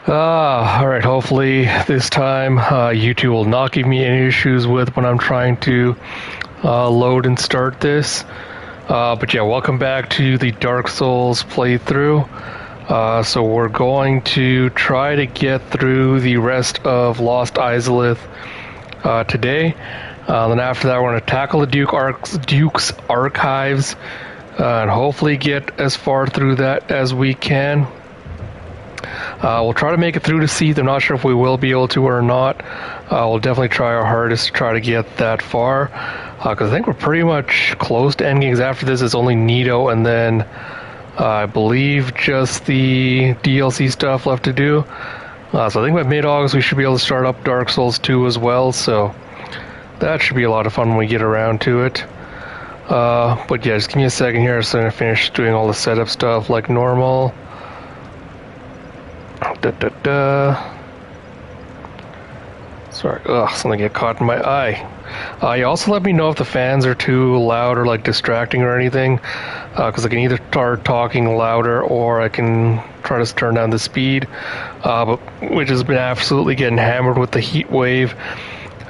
Alright, hopefully this time YouTube will not give me any issues with when I'm trying to load and start this. But yeah, welcome back to the Dark Souls playthrough. So we're going to try to get through the rest of Lost Izalith today. Then after that, we're going to tackle the Duke's Archives and hopefully get as far through that as we can. We'll try to make it through to Seath. I'm not sure if we will be able to or not. We'll definitely try our hardest to try to get that far. Because I think we're pretty much close to endgames. After this, it's only Nito and then I believe just the DLC stuff left to do. So I think by mid-August we should be able to start up Dark Souls 2 as well. So that should be a lot of fun when we get around to it. But yeah, just give me a second here so I'm going to finish doing all the setup stuff like normal. Sorry, something get caught in my eye. You also let me know if the fans are too loud or like distracting or anything, because I can either start talking louder or I can try to turn down the speed, but which has been absolutely getting hammered with the heat wave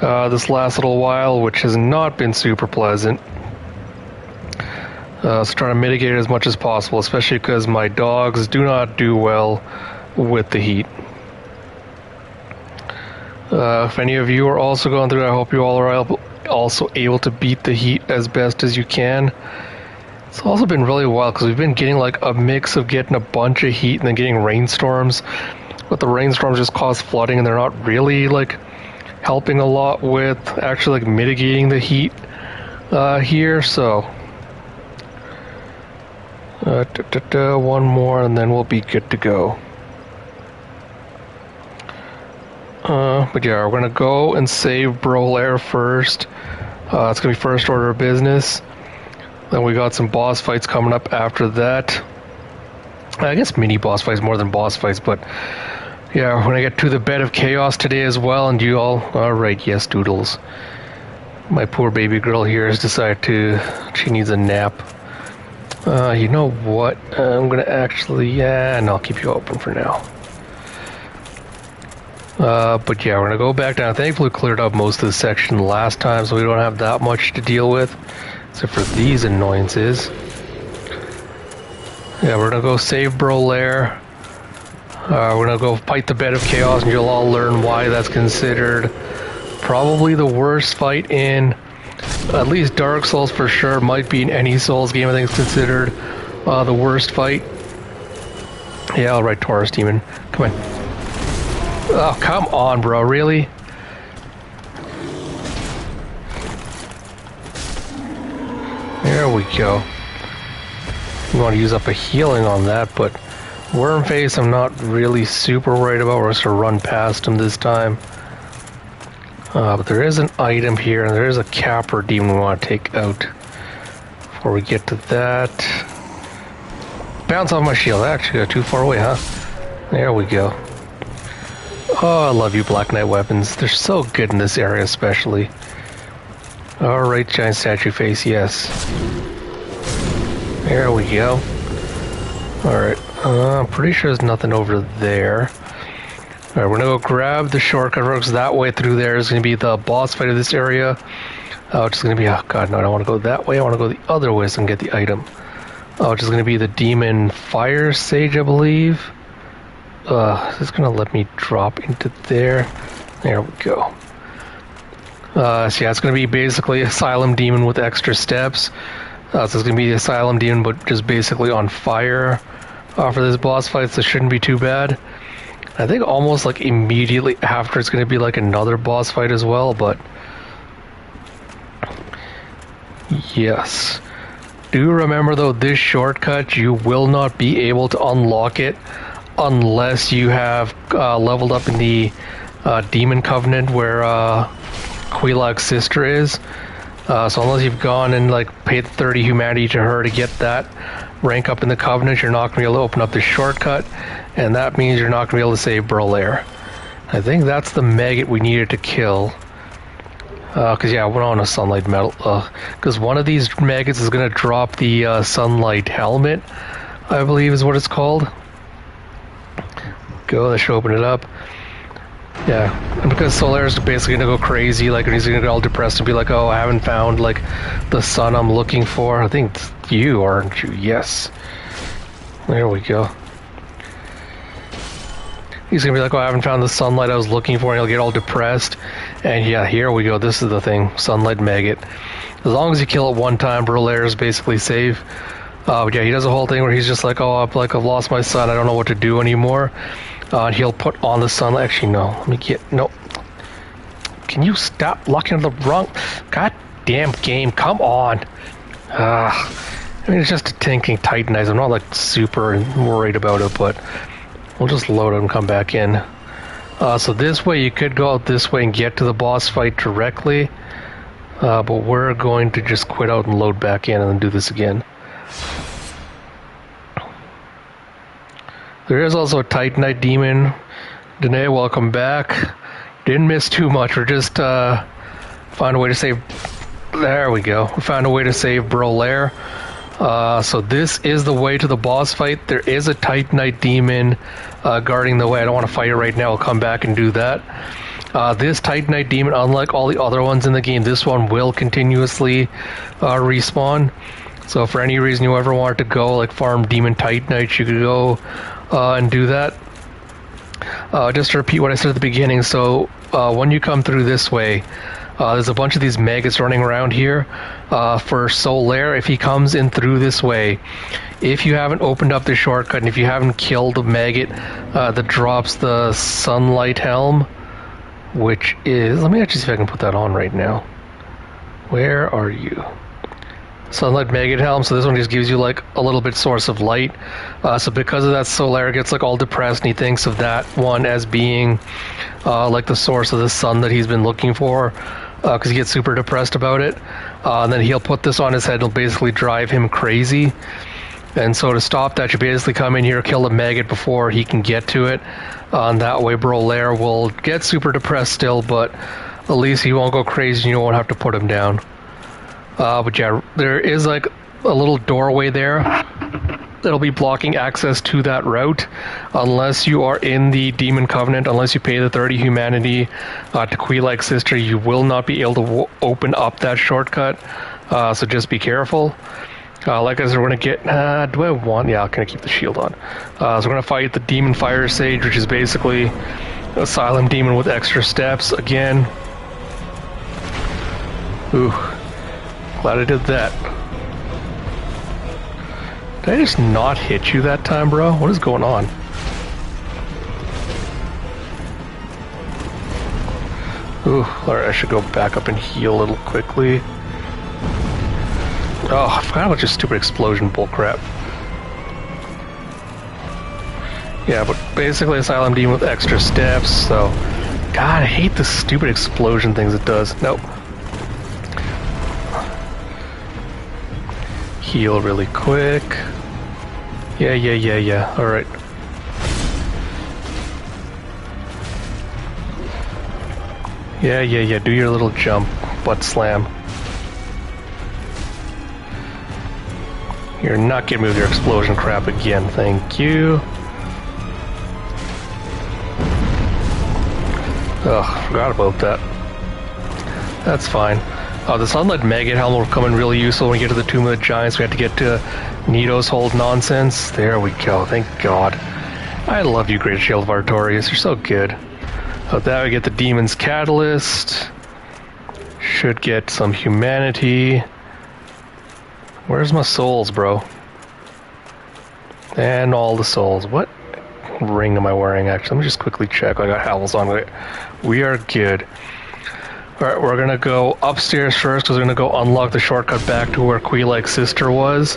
this last little while, which has not been super pleasant. So trying to mitigate it as much as possible, especially because my dogs do not do well with the heat. If any of you are also going through it, I hope you all are also able to beat the heat as best as you can. It's also been really wild because we've been getting like a mix of getting a bunch of heat and then getting rainstorms, but the rainstorms just cause flooding and they're not really like helping a lot with actually like mitigating the heat here. So one more and then we'll be good to go. But yeah, we're gonna go and save Brolair first. It's gonna be first order of business. Then we got some boss fights coming up after that. I guess mini boss fights more than boss fights, but yeah, we're gonna get to the Bed of Chaos today as well. And you all, alright, yes, Doodles. My poor baby girl here has decided she needs a nap. You know what? I'm gonna actually, and I'll keep you open for now. But yeah, we're gonna go back down. Thankfully, cleared up most of the section last time, so we don't have that much to deal with, except for these annoyances. Yeah, we're gonna go save Brolair. We're gonna go fight the Bed of Chaos, and you'll all learn why that's considered probably the worst fight in at least Dark Souls for sure. Might be in any Souls game. I think it's considered the worst fight. Yeah, alright, Taurus Demon. Come on. Oh, come on, bro. Really? There we go. We want to use up a healing on that, but Wormface I'm not really super worried about. We're just going to run past him this time. But there is an item here, and there is a Capper Demon we want to take out. Before we get to that... Bounce off my shield. I actually got too far away, huh? There we go. Oh, I love you, Black Knight weapons. They're so good in this area, especially. Alright, giant statue face, yes. There we go. Alright, I'm pretty sure there's nothing over there. Alright, we're gonna go grab the shortcut because that way through there is gonna be the boss fight of this area. Which is gonna be, oh god, no, I don't want to go that way. I want to go the other way so I can get the item. Which is gonna be the Demon Fire Sage, I believe. Is this gonna let me drop into there? There we go. So yeah, it's gonna be basically Asylum Demon with extra steps. So it's gonna be the Asylum Demon, but just basically on fire for this boss fight, so it shouldn't be too bad. I think almost like immediately after it's gonna be like another boss fight as well, but... Yes. Do remember though, this shortcut, you will not be able to unlock it unless you have leveled up in the Demon Covenant where Quelaag's sister is. So unless you've gone and like paid 30 humanity to her to get that rank up in the Covenant, you're not going to be able to open up the shortcut, and that means you're not going to be able to save Brolair. I think that's the maggot we needed to kill. Because yeah, I went on a sunlight metal. Because one of these maggots is going to drop the sunlight helmet, I believe is what it's called. go. That should open it up. Yeah, and because Solaris is basically gonna go crazy, like, and he's gonna get all depressed and be like, "Oh, I haven't found like the sun I'm looking for." I think it's you, aren't you? Yes. There we go. He's gonna be like, "Oh, I haven't found the sunlight I was looking for," and he'll get all depressed. And yeah, here we go. This is the thing, sunlight maggot. As long as you kill it one time, Brolaire is basically safe. But yeah, he does a whole thing where he's just like, "Oh, I've lost my son. I don't know what to do anymore." And he'll put on the sunlight. Actually, no. Let me get no. Can you stop locking on the wrong? Goddamn game! Come on. I mean, it's just a tinking Titanize. I'm not like super worried about it, but we'll just load it and come back in. So this way, you could go out this way and get to the boss fight directly. But we're going to just quit out and load back in and then do this again. There is also a Titanite demon. Danae, welcome back. Didn't miss too much. We're just found a way to save. There we go. We found a way to save Brolaire. So this is the way to the boss fight. There is a Titanite demon guarding the way. I don't want to fight it right now. I'll come back and do that. This Titanite demon, unlike all the other ones in the game, this one will continuously respawn. So for any reason you ever wanted to go like farm demon Titanites, you could go and do that. Just to repeat what I said at the beginning, so when you come through this way, there's a bunch of these maggots running around here. For Solaire, if he comes in through this way, if you haven't opened up the shortcut and if you haven't killed the maggot that drops the sunlight helm, which is, let me actually see if I can put that on right now. Where are you? Sunlight maggot helm, so this one just gives you like a little bit source of light. So because of that, Solaire gets like all depressed and he thinks of that one as being like the source of the sun that he's been looking for, because he gets super depressed about it. And then he'll put this on his head and it'll basically drive him crazy. And so to stop that, you basically come in here, kill the maggot before he can get to it. And that way Brolaire will get super depressed still, but at least he won't go crazy and you won't have to put him down. But yeah, there is like a little doorway there that'll be blocking access to that route unless you are in the Demon Covenant. Unless you pay the 30 humanity to Quee-like Sister, you will not be able to open up that shortcut, so just be careful. Like I said, we're going to get, do I want, yeah, I'm going to keep the shield on. So we're going to fight the Demon Fire Sage, which is basically an Asylum Demon with extra steps again. Ooh. Glad I did that. Did I just not hit you that time, bro? What is going on? Ooh, alright, I should go back up and heal a little quickly. Oh, I forgot about your stupid explosion bullcrap. Yeah, but basically Asylum Demon with extra steps, so... God, I hate the stupid explosion things it does. Nope. Heal really quick. Yeah. Alright. Yeah. Do your little jump. Butt slam. You're not getting me with your explosion crap again. Thank you. Ugh, forgot about that. That's fine. The Sunlight Maggot Helm will come in really useful when we get to the Tomb of the Giants. We have to get to Nito's whole nonsense. There we go, thank God. I love you, Great Shield of Artorias. You're so good. Out that we get the Demon's Catalyst. Should get some humanity. Where's my souls, bro? And all the souls. What ring am I wearing, actually? Let me just quickly check. I got Howls on. We are good. Alright, we're gonna go upstairs first because we're gonna go unlock the shortcut back to where Quee-like Sister was.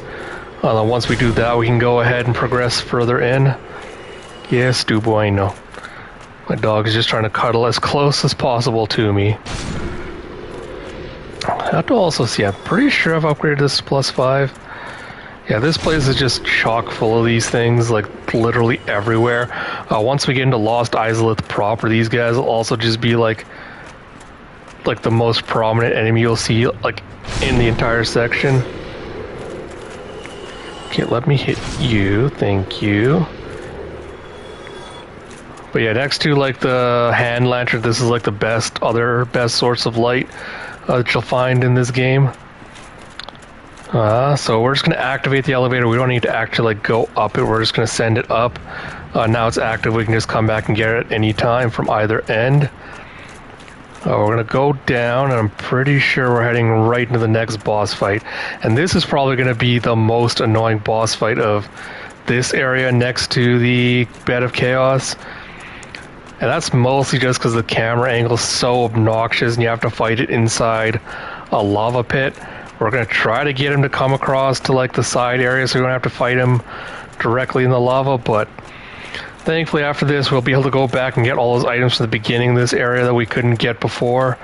Once we do that, we can go ahead and progress further in. Yes, du bueno. My dog is just trying to cuddle as close as possible to me. I have to also see, I'm pretty sure I've upgraded this to +5. Yeah, this place is just chock full of these things, like literally everywhere. Once we get into Lost Izalith proper, these guys will also just be like the most prominent enemy you'll see like in the entire section. Okay, let me hit you. Thank you. But yeah, next to like the hand lantern, this is like the best source of light that you'll find in this game. So we're just going to activate the elevator. We don't need to actually like go up it. We're just going to send it up. Now it's active. We can just come back and get it at any time from either end. We're going to go down, and I'm pretty sure we're heading right into the next boss fight. And this is probably going to be the most annoying boss fight of this area next to the Bed of Chaos. And that's mostly just because the camera angle is so obnoxious and you have to fight it inside a lava pit. We're going to try to get him to come across to like the side area so we don't have to fight him directly in the lava, but thankfully after this we'll be able to go back and get all those items from the beginning of this area that we couldn't get before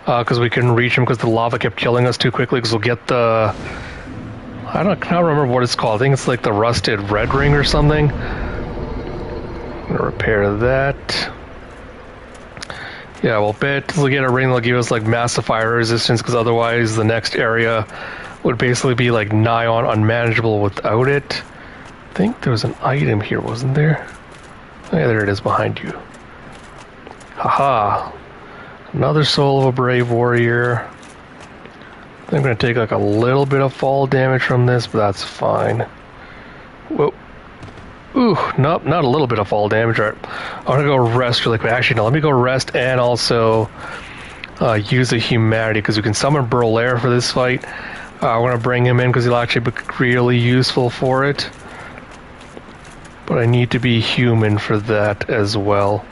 because we couldn't reach them because the lava kept killing us too quickly, because we'll get the... I can't remember what it's called. I think it's like the rusted red ring or something. I'm going to repair that. Yeah, we'll bet we'll get a ring that'll give us like massive fire resistance, because otherwise the next area would basically be like nigh on unmanageable without it. I think there was an item here, wasn't there? Oh, yeah, there it is behind you. Haha. Another soul of a brave warrior. I think I'm going to take like a little bit of fall damage from this, but that's fine. Whoa. Ooh, nope, not a little bit of fall damage. All right, I'm gonna go rest really quick. Actually, no, let me go rest and also use a humanity, because we can summon Burlair for this fight. We're gonna bring him in because he'll actually be really useful for it. But I need to be human for that as well.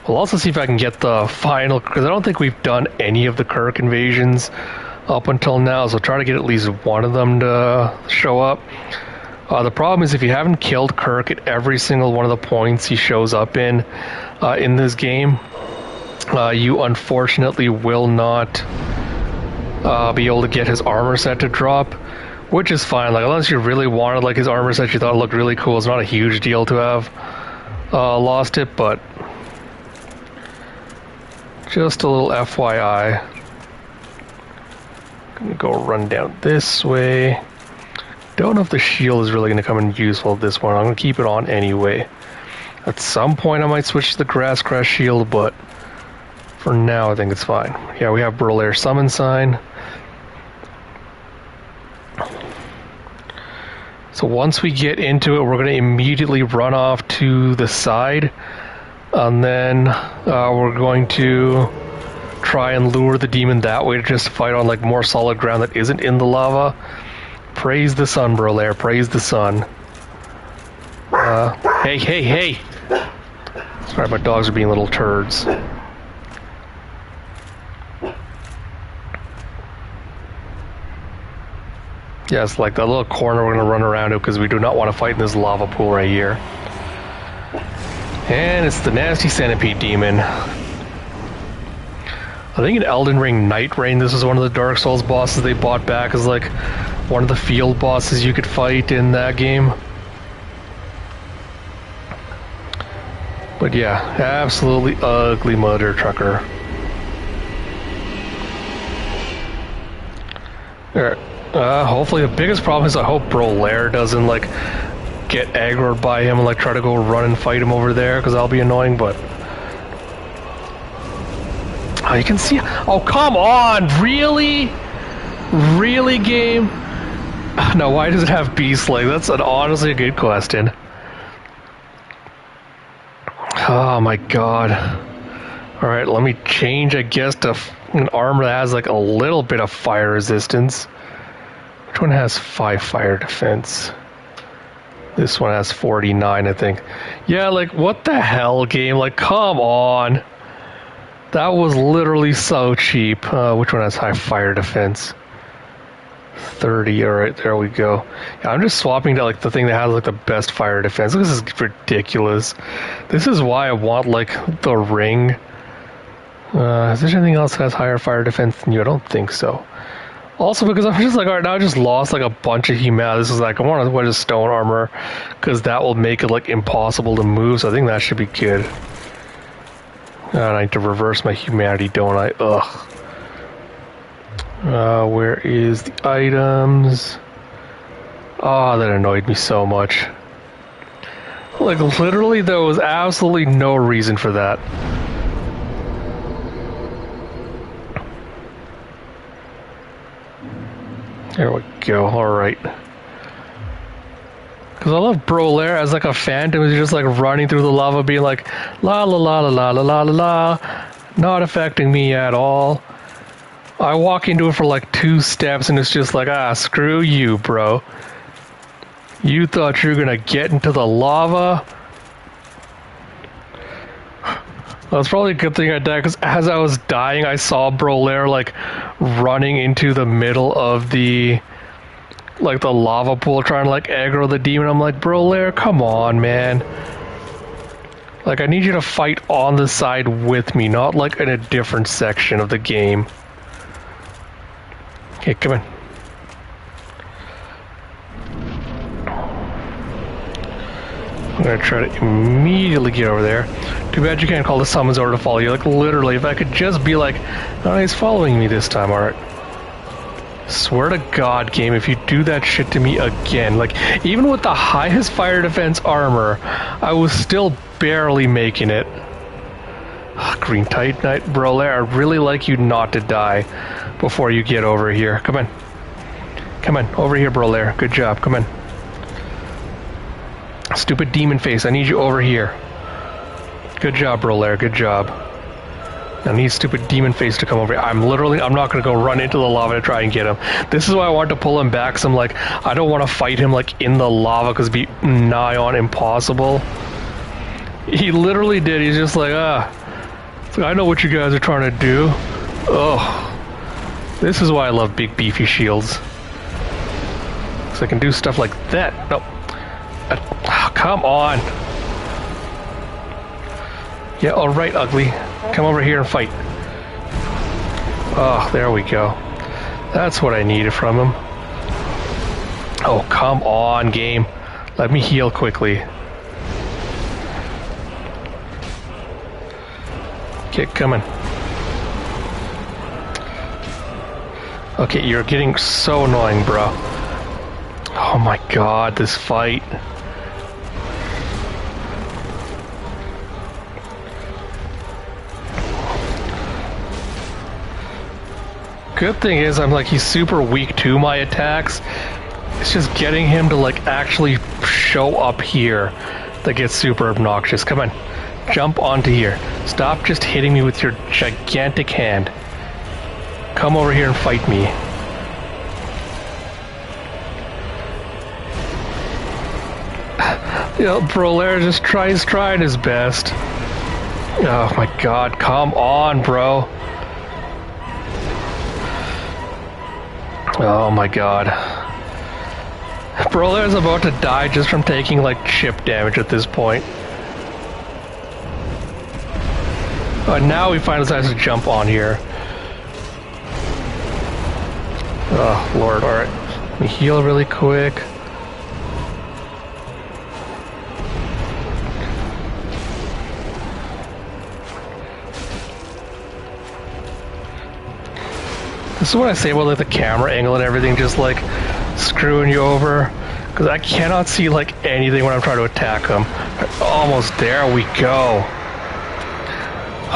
We'll also see if I can get the final, because I don't think we've done any of the Kirk invasions up until now, so try to get at least one of them to show up. The problem is if you haven't killed Kirk at every single one of the points he shows up in this game, you unfortunately will not be able to get his armor set to drop, which is fine. Like, unless you really wanted like his armor set, you thought it looked really cool, it's not a huge deal to have lost it, but just a little FYI. Gonna go run down this way. Don't know if the shield is really going to come in useful this one. I'm going to keep it on anyway. At some point I might switch to the Grass Crest shield, but for now I think it's fine. Yeah, we have Burlair summon sign. So once we get into it, we're going to immediately run off to the side, and then we're going to try and lure the demon that way to just fight on like more solid ground that isn't in the lava. Praise the sun, Burlair. Praise the sun. Hey! Sorry, my dogs are being little turds. Yeah, it's like that little corner we're going to run around to because we do not want to fight in this lava pool right here. And it's the nasty centipede demon. I think in Elden Ring Night Rain, this was one of the Dark Souls bosses they brought back as like one of the field bosses you could fight in that game. But yeah, absolutely ugly mother trucker. Alright, hopefully the biggest problem is I hope Burlair doesn't like get aggroed by him and like try to go run and fight him over there, because that'll be annoying, but... Oh, you can see... Oh, come on! Really? Really, game? Now, why does it have Beast Leg? That's honestly a good question. Oh my god. Alright, let me change, I guess, to an armor that has like a little bit of fire resistance. Which one has 5 fire defense? This one has 49, I think. Yeah, like, what the hell, game? Like, come on! That was literally so cheap. Which one has high fire defense? 30, alright, there we go. Yeah, I'm just swapping to like the thing that has like the best fire defense. This is ridiculous. This is why I want like the ring. Is there anything else that has higher fire defense than you? I don't think so. Also because I'm just like, alright, now I just lost like a bunch of humanity. This is like, I want to wear the stone armor because that will make it like impossible to move, so I think that should be good. And I need to reverse my humanity, don't I? Ugh. Where is the items? Oh, that annoyed me so much. Like, literally, there was absolutely no reason for that. There we go, alright. Because I love Brolair as like a phantom who's just like running through the lava being like, la la la la la la la la la, not affecting me at all. I walk into it for like 2 steps and it's just like, ah, screw you, bro. You thought you were gonna get into the lava? Well, it's probably a good thing I died, because as I was dying, I saw Brolair like running into the middle of the lava pool, trying to like aggro the demon. I'm like, Brolair, come on, man. Like, I need you to fight on the side with me, not like in a different section of the game. Okay, come in. I'm gonna try to immediately get over there. Too bad you can't call the summons order to follow you. Like, literally, if I could just be like, oh, he's following me this time, alright. Swear to God, game, if you do that shit to me again, like, even with the highest fire defense armor, I was still barely making it. Green Titanite, Brolair, I really like you not to die before you get over here. Come on. Come on, over here, Brolair. Good job, come on. Stupid demon face, I need you over here. Good job, Brolair, good job. I need stupid demon face to come over here. I'm not gonna go run into the lava to try and get him. This is why I wanted to pull him back, so I'm like, I don't want to fight him like in the lava because it'd be nigh on impossible. He literally did, he's just like, I know what you guys are trying to do. Oh, this is why I love big beefy shields. Because I can do stuff like that. No. Come on. Yeah, alright, ugly. Come over here and fight. Oh, there we go. That's what I needed from him. Oh, come on, game. Let me heal quickly. Okay, coming. Okay, you're getting so annoying, bro. Oh my God, this fight. Good thing is, he's super weak to my attacks. It's just getting him to like actually show up here that gets super obnoxious. Come on, jump onto here. Stop just hitting me with your gigantic hand. Come over here and fight me. You know, Brolair just trying his best. Oh my God, come on, bro. Oh my God. Brolair's about to die just from taking like chip damage at this point. Now he finally decides to jump on here. Oh Lord, alright. Let me heal really quick. This is what I say about like the camera angle and everything, just like screwing you over, because I cannot see like anything when I'm trying to attack them. Almost there we go.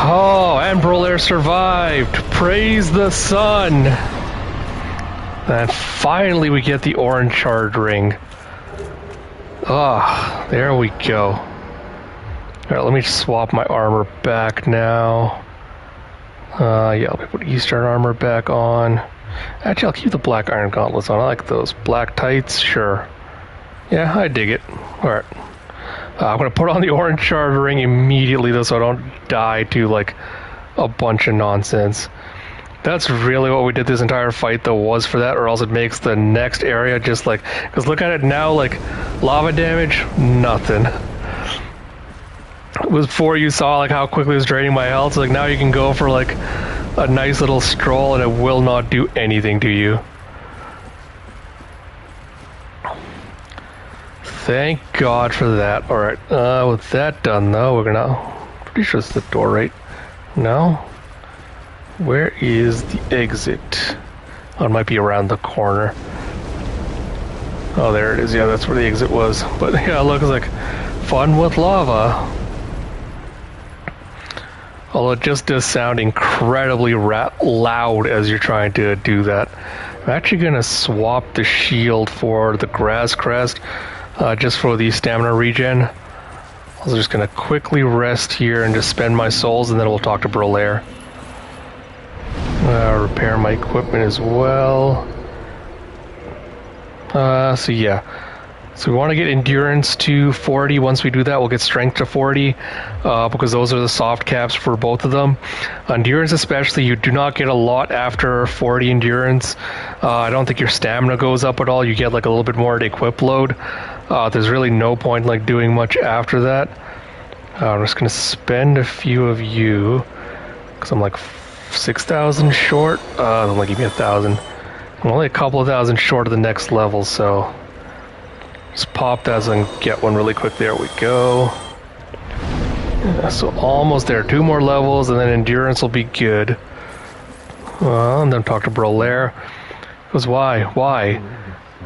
Oh, and Brolair survived. Praise the sun. And finally we get the orange shard ring. Ah, oh, there we go. Alright, let me swap my armor back now. Yeah, let me put Eastern armor back on. Actually, I'll keep the black iron gauntlets on. I like those. Black tights, sure. Yeah, I dig it. Alright. I'm gonna put on the orange shard ring immediately though, so I don't die to like a bunch of nonsense. That's really what we did this entire fight though, was for that, or else it makes the next area just like, because look at it now, like lava damage, nothing. Before you saw like how quickly it was draining my health, so like now you can go for like a nice little stroll and it will not do anything to you. Thank God for that. Alright, with that done though, we're gonna... Pretty sure it's the door, right? No? Where is the exit? Oh, it might be around the corner. Oh, there it is. Yeah, that's where the exit was. But yeah, look, it's like fun with lava. Although it just does sound incredibly loud as you're trying to do that. I'm actually going to swap the shield for the grass crest, just for the stamina regen. I'm just going to quickly rest here and just spend my souls, and then we'll talk to Brolaire. Repair my equipment as well. So yeah. So we want to get endurance to 40. Once we do that, we'll get strength to 40, because those are the soft caps for both of them. Endurance especially, you do not get a lot after 40 endurance. I don't think your stamina goes up at all. You get like a little bit more to equip load. There's really no point like doing much after that. I'm just going to spend a few of you, because I'm like 6,000 short. They'll like give me 1,000. I'm only a couple of thousand short of the next level, so... Just pop that and get one really quick. There we go. Yeah, so almost there. 2 more levels and then endurance will be good. And then talk to Brolaire. Because why? Why?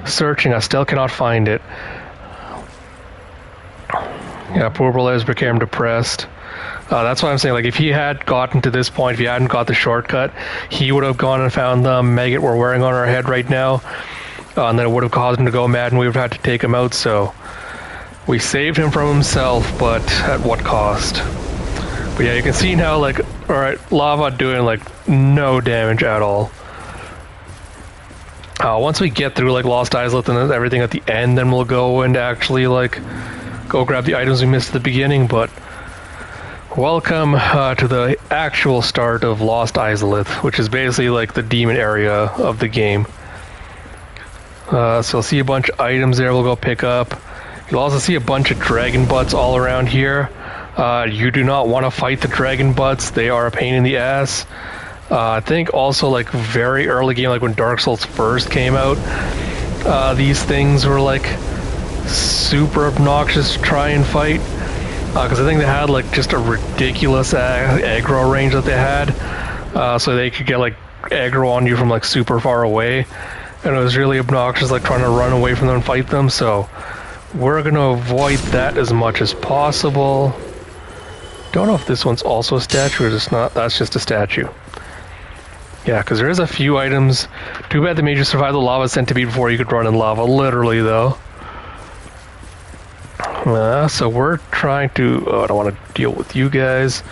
Searching, I still cannot find it. Yeah, poor Brolaire's became depressed. That's why I'm saying, like, if he had gotten to this point, if he hadn't got the shortcut, he would have gone and found the maggot we're wearing on our head right now. And then it would have caused him to go mad and we would have had to take him out, so we saved him from himself, but at what cost? But yeah, you can see now, like, alright, lava doing like no damage at all. Once we get through like Lost Islet and everything at the end, then we'll go and actually like go grab the items we missed at the beginning. But welcome to the actual start of Lost Islet, which is basically like the demon area of the game. So you'll see a bunch of items there we'll go pick up. You'll also see a bunch of dragon butts all around here. You do not want to fight the dragon butts. They are a pain in the ass. I think also like very early game, like when Dark Souls first came out, these things were like super obnoxious to try and fight. Because I think they had like just a ridiculous aggro range that they had. So they could get like aggro on you from like super far away. And it was really obnoxious, like trying to run away from them and fight them, so we're going to avoid that as much as possible. Don't know if this one's also a statue or just not. That's just a statue. Yeah, because there is a few items. Too bad they made you survive the lava centipede before you could run in lava, literally though. So we're trying to... I don't want to deal with you guys.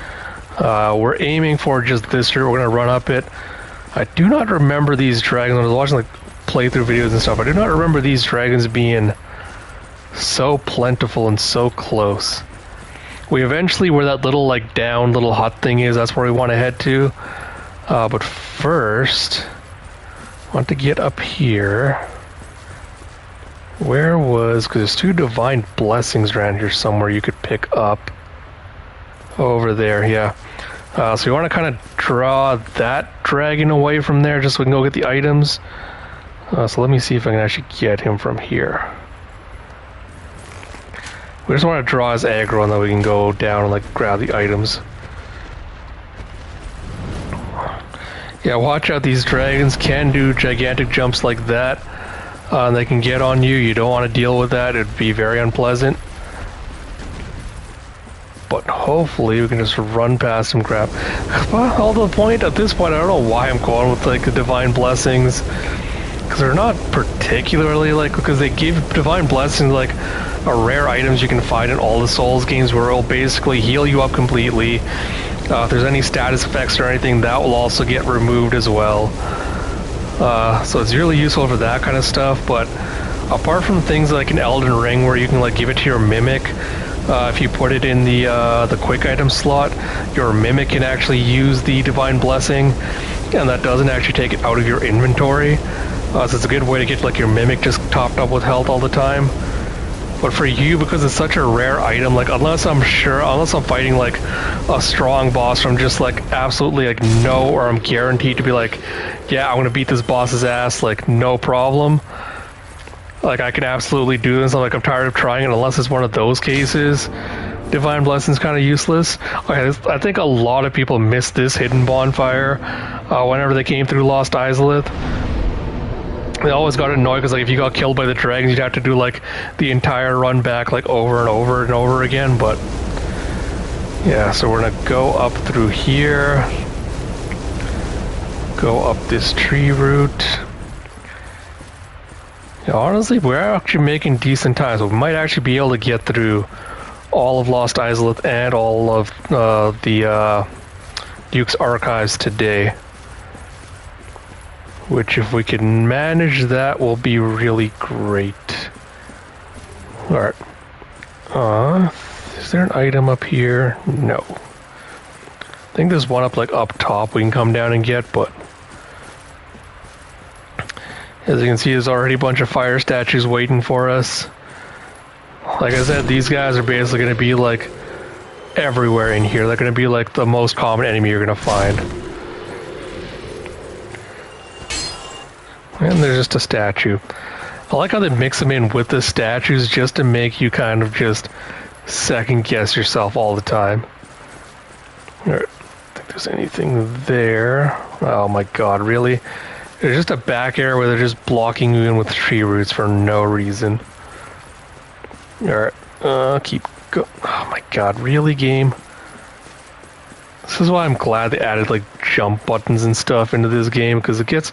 We're aiming for just this here. We're going to run up it. I do not remember these dragons. I was watching like playthrough videos and stuff. I do not remember these dragons being so plentiful and so close. We eventually, where that little like down little hut thing is, that's where we want to head to. But first, I want to get up here. Where was... because there's 2 divine blessings around here somewhere you could pick up. Over there, yeah. So you want to kind of draw that dragon away from there just so we can go get the items. So let me see if I can actually get him from here. We just want to draw his aggro and then we can go down and like grab the items. Yeah, watch out, these dragons can do gigantic jumps like that. And they can get on you. You don't want to deal with that. It'd be very unpleasant. But hopefully we can just run past some crap. Although the point, at this point, I don't know why I'm going with like the divine blessings. Because they're not particularly like, because they give divine blessings like a rare items you can find in all the Souls games where it'll basically heal you up completely. If there's any status effects or anything, that will also get removed as well. So it's really useful for that kind of stuff. But apart from things like an Elden Ring where you can like give it to your mimic, if you put it in the quick item slot, your mimic can actually use the divine blessing, and that doesn't actually take it out of your inventory. So it's a good way to get like your mimic just topped up with health all the time. But for you, because it's such a rare item, like unless I'm fighting like a strong boss from just like absolutely like no, or I'm guaranteed to be like, yeah, I'm gonna beat this boss's ass, like no problem. Like I can absolutely do this. I'm like, I'm tired of trying it. Unless it's one of those cases, divine blessing's kind of useless. Okay, I think a lot of people missed this hidden bonfire whenever they came through Lost Islet. They always got annoyed because like if you got killed by the dragons, you'd have to do like the entire run back like over and over and over again. But yeah, so we're gonna go up through here, go up this tree route. Yeah, honestly, we're actually making decent time, so we might actually be able to get through all of Lost Izalith and all of the Duke's Archives today. Which, if we can manage that, will be really great. Alright. Is there an item up here? No. I think there's one up, like, up top we can come down and get, but... as you can see, there's already a bunch of fire statues waiting for us. Like I said, these guys are basically going to be, like, everywhere in here. They're going to be, like, the most common enemy you're going to find. And there's just a statue. I like how they mix them in with the statues just to make you kind of just second guess yourself all the time. Alright, I think there's anything there. Oh my god, really? There's just a back area where they're just blocking you in with tree roots for no reason. Alright, keep going. Oh my god, really, game? This is why I'm glad they added like jump buttons and stuff into this game, because it gets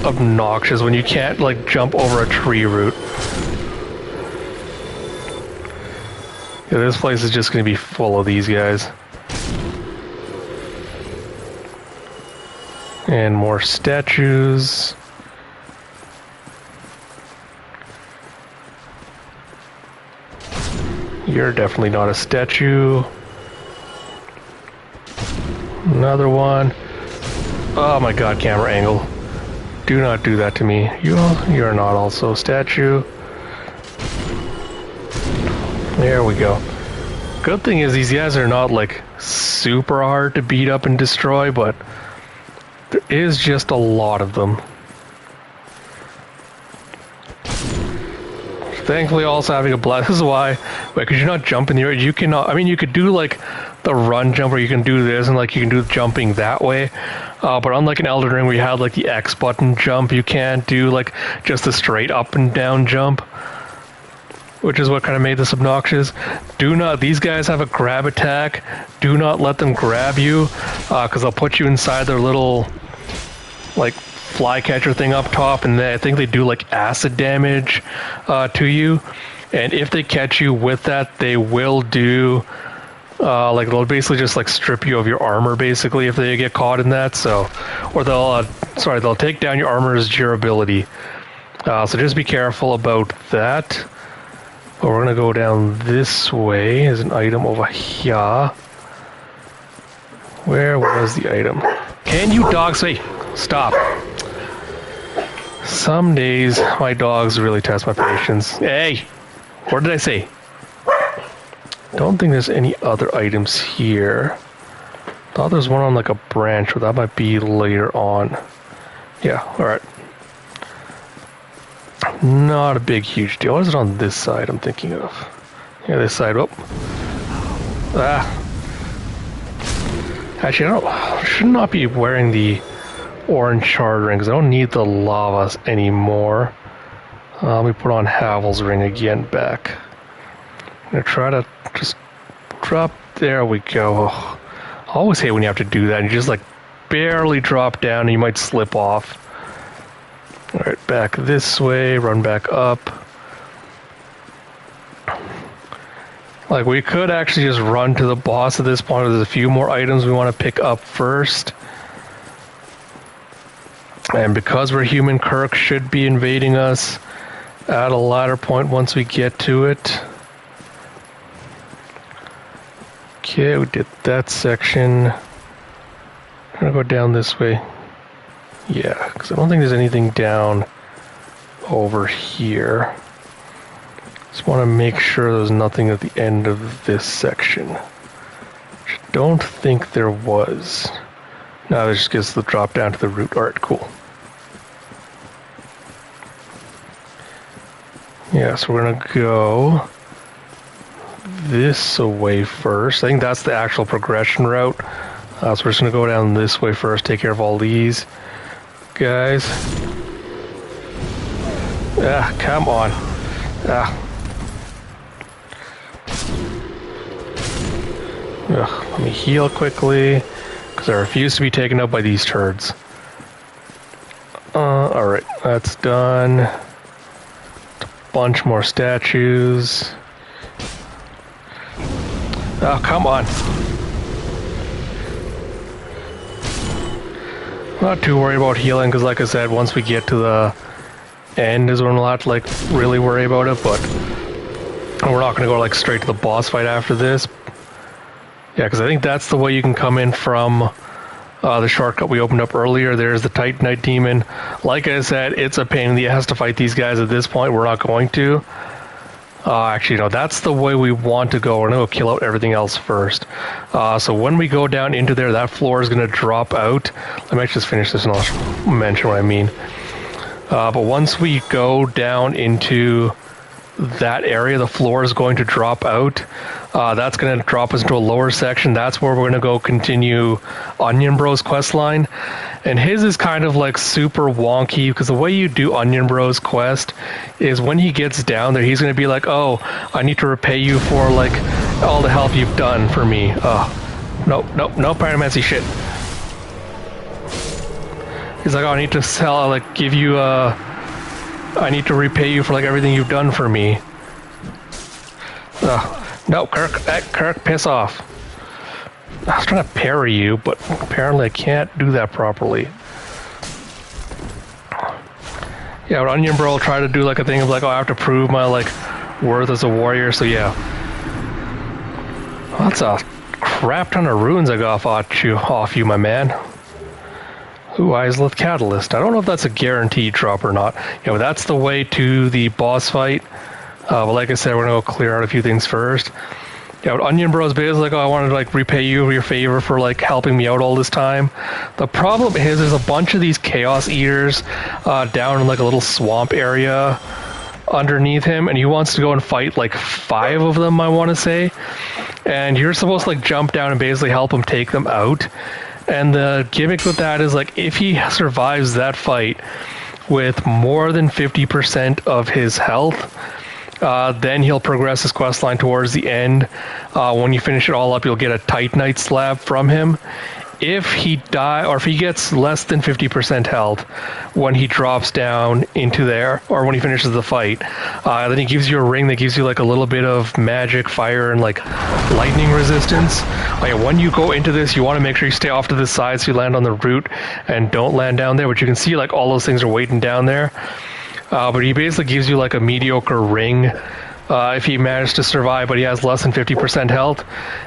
obnoxious when you can't like jump over a tree root. Yeah, this place is just going to be full of these guys. And more statues. You're definitely not a statue. Another one. Oh my god, camera angle. Do not do that to me. You're not also a statue. There we go. Good thing is these guys are not like super hard to beat up and destroy, but there is just a lot of them. Thankfully also having a blast. This is why, because you're not jumping the air, you cannot, I mean you could do like the run jump where you can do this and like you can do jumping that way, but unlike in Elden Ring where you had like the X button jump, you can't do like just a straight up and down jump, which is what kind of made this obnoxious. Do not, these guys have a grab attack, do not let them grab you, because they'll put you inside their little like flycatcher thing up top, and I think they do like acid damage to you, and if they catch you with that, they will do like they'll basically just like strip you of your armor basically if they get caught in that. So, or they'll take down your armor's durability, so just be careful about that. But we're gonna go down this way. There's an item over here. Where was the item? Can you dogs say stop? Some days my dogs really test my patience. Hey, what did I say? Don't think there's any other items here. Thought there's one on like a branch, but that might be later on. Yeah, alright. Not a big, huge deal. What is it on this side I'm thinking of? Yeah, this side. Oh. Actually, I should not be wearing the orange shard ring because I don't need the lavas anymore. Let me put on Havel's ring again back. I'm going to try to just drop. There we go. I always hate when you have to do that and you just like barely drop down and you might slip off. Alright, back this way, run back up. Like, we could actually just run to the boss at this point. There's a few more items we want to pick up first. And because we're human, Kirk should be invading us at a latter point once we get to it. Okay, we did that section. I'm gonna go down this way. Yeah, because I don't think there's anything down over here. Just want to make sure there's nothing at the end of this section. Which I don't think there was. No, that just gets the drop down to the root. Alright, cool. Yeah, so we're gonna go this way first. I think that's the actual progression route. So we're just gonna go down this way first, take care of all these guys. Ah, come on. Ah. Ugh, let me heal quickly, because I refuse to be taken out by these turds. Alright, that's done. A bunch more statues. Oh, come on. I'm not too worried about healing, because like I said, once we get to the end is when we'll have to like really worry about it, but we're not going to go like straight to the boss fight after this. Yeah, because I think that's the way you can come in from the shortcut we opened up earlier. There's the Titanite Demon. Like I said, it's a pain in the ass to fight these guys at this point. We're not going to. Actually, no, that's the way we want to go. We're going to go kill out everything else first. So when we go down into there, that floor is going to drop out. Let me just finish this and I'll mention what I mean. But once we go down into that area, the floor is going to drop out. That's going to drop us into a lower section. That's where we're going to go continue Onion Bro's quest line. And his is kind of like super wonky, because the way you do Onion Bro's quest is when he gets down there, he's going to be like, oh, I need to repay you for like all the help you've done for me. Oh, no pyromancy shit. He's like, oh, I need to sell, like, give you I need to repay you for like everything you've done for me. No, Kirk, piss off. I was trying to parry you, but apparently I can't do that properly. Yeah, but Onion Bro will try to do like a thing of like, oh, I have to prove my like worth as a warrior. So yeah, well, that's a crap ton of runes I got off you, my man. Ooh, Islith Catalyst. I don't know if that's a guaranteed drop or not. Yeah, but that's the way to the boss fight. But like I said, we're gonna go clear out a few things first. Yeah, but Onion Bro's basically like, oh, I wanted to like repay you your favor for like helping me out all this time. The problem is there's a bunch of these Chaos Eaters down in like a little swamp area underneath him, and he wants to go and fight like 5 of them, I want to say. And you're supposed to like jump down and basically help him take them out. And the gimmick with that is like, if he survives that fight with more than 50% of his health, then he'll progress his quest line towards the end. When you finish it all up, you'll get a Titanite slab from him. If he if he gets less than 50% health when he drops down into there, or when he finishes the fight, then he gives you a ring that gives you like a little bit of magic, fire, and like lightning resistance. When you go into this, you want to make sure you stay off to the side so you land on the root and don't land down there. But you can see like all those things are waiting down there. But he basically gives you like a mediocre ring if he managed to survive, but he has less than 50% health.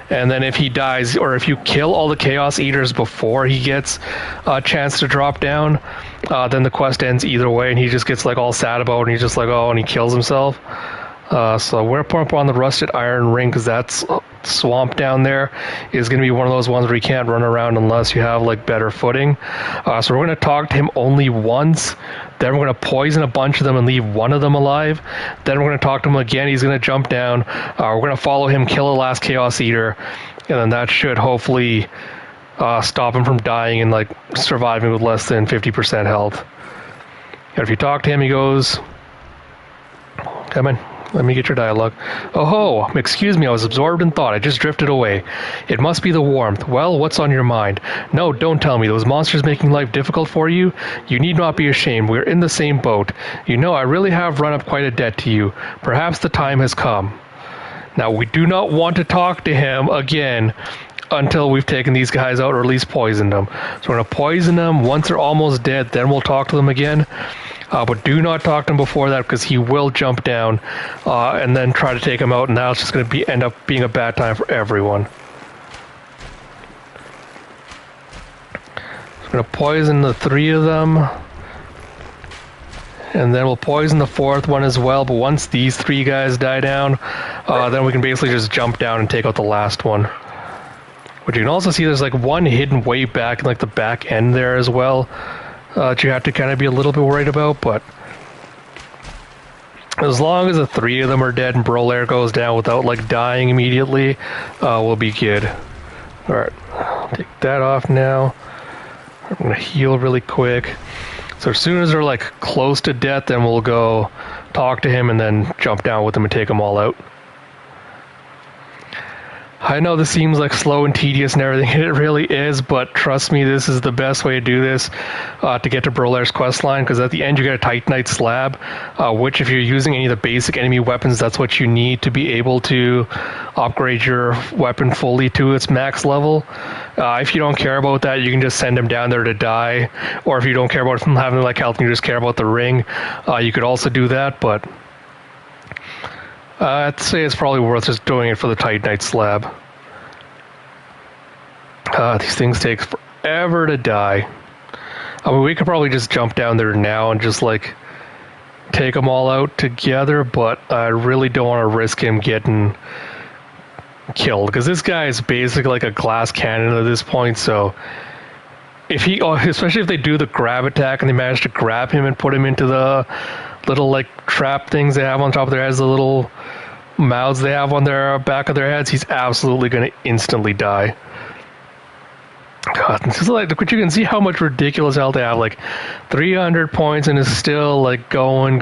And then if he dies, or if you kill all the Chaos Eaters before he gets a chance to drop down, then the quest ends either way, and he just gets like all sad about it, and he's just like, oh, and he kills himself. So we're putting up on the Rusted Iron Ring, because that's swamp down there is going to be one of those ones where you can't run around unless you have like better footing. So we're going to talk to him only once. Then we're going to poison a bunch of them and leave one of them alive. Then we're going to talk to him again. He's going to jump down. We're going to follow him, kill the last Chaos Eater, and then that should hopefully stop him from dying and like surviving with less than 50% health. And if you talk to him, he goes, come in. Let me get your dialogue. Oh ho, excuse me, I was absorbed in thought. I just drifted away. It must be the warmth. Well, what's on your mind? No, don't tell me. Those monsters making life difficult for you? You need not be ashamed. We're in the same boat. You know, I really have run up quite a debt to you. Perhaps the time has come. Now, we do not want to talk to him again until we've taken these guys out, or at least poisoned them. So we're going to poison them. Once they're almost dead, then we'll talk to them again. But do not talk to him before that, because he will jump down and then try to take him out, and that's just going to end up being a bad time for everyone. We're going to poison the 3 of them, and then we'll poison the 4th one as well. But once these 3 guys die down, then we can basically just jump down and take out the last one. But you can also see there's like one hidden way back in like the back end there as well. That you have to kind of be a little bit worried about, but as long as the 3 of them are dead and Brolair goes down without like dying immediately, we'll be good. Alright, take that off now. I'm going to heal really quick. So as soon as they're like close to death, then we'll go talk to him and then jump down with him and take them all out. I know this seems like slow and tedious and everything, it really is, but trust me, this is the best way to do this to get to Brolair's questline, because at the end you get a Titanite slab, which if you're using any of the basic enemy weapons, that's what you need to be able to upgrade your weapon fully to its max level. If you don't care about that, you can just send him down there to die, or if you don't care about him having like health and you just care about the ring, you could also do that, but I'd say it's probably worth just doing it for the Titanite slab. These things take forever to die. I mean, we could probably just jump down there now and just like take them all out together, but I really don't want to risk him getting killed, because this guy is basically like a glass cannon at this point, so if he, especially if they do the grab attack and they manage to grab him and put him into the little like trap things they have on top of their heads, the little mouths they have on their back of their heads, he's absolutely going to instantly die. God, this is like, you can see how much ridiculous health they have, like 300 points and is still like going.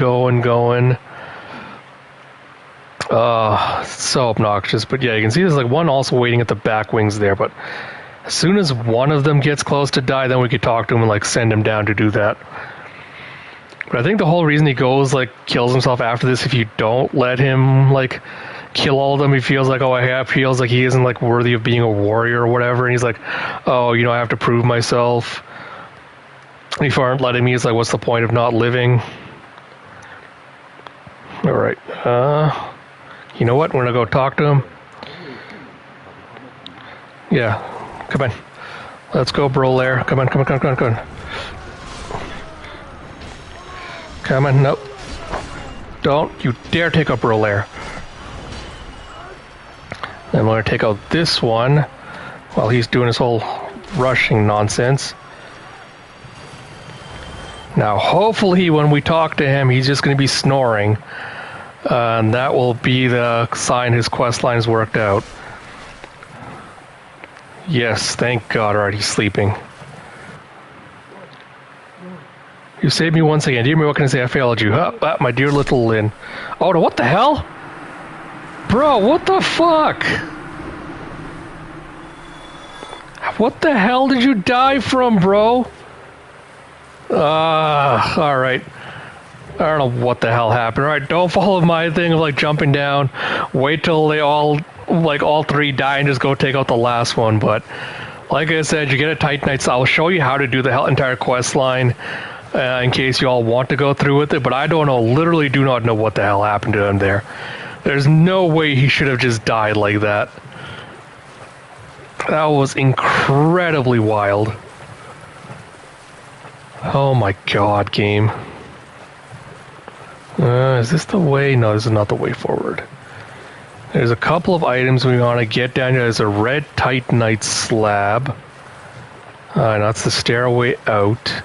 So obnoxious. But yeah, you can see there's like one also waiting at the back wings there, but as soon as one of them gets close to die, then we could talk to him and like send him down to do that. But I think the whole reason he goes, like, kills himself after this, if you don't let him, like, kill all of them, he feels like, feels like he isn't, like, worthy of being a warrior or whatever, and he's like, oh, you know, I have to prove myself. And if you aren't letting me, it's like, what's the point of not living? Alright, you know what, we're gonna go talk to him. Yeah, come on. Let's go, Brolair. Come on. Come on, nope. Don't you dare take up Brolair. Then we're going to take out this one while he's doing his whole rushing nonsense. Now, hopefully when we talk to him, he's just going to be snoring. And that will be the sign his quest line is worked out. Yes, thank God. Alright, he's sleeping. You saved me once again. Dear me, what can I say? I failed you. My dear little Lynn. Oh, what the hell? Bro, what the fuck? What the hell did you die from, bro? Alright. I don't know what the hell happened. Alright, don't follow my thing of, like, jumping down. Wait till they all three die and just go take out the last one. But, like I said, you get a Titanite, so I'll show you how to do the entire quest line. In case you all want to go through with it, but I don't know, literally do not know what the hell happened to him there. There's no way he should have just died like that. That was incredibly wild. Oh my God, game. Is this the way? No, this is not the way forward. There's a couple of items we want to get down here. There's a red Titanite slab. And that's the stairway out.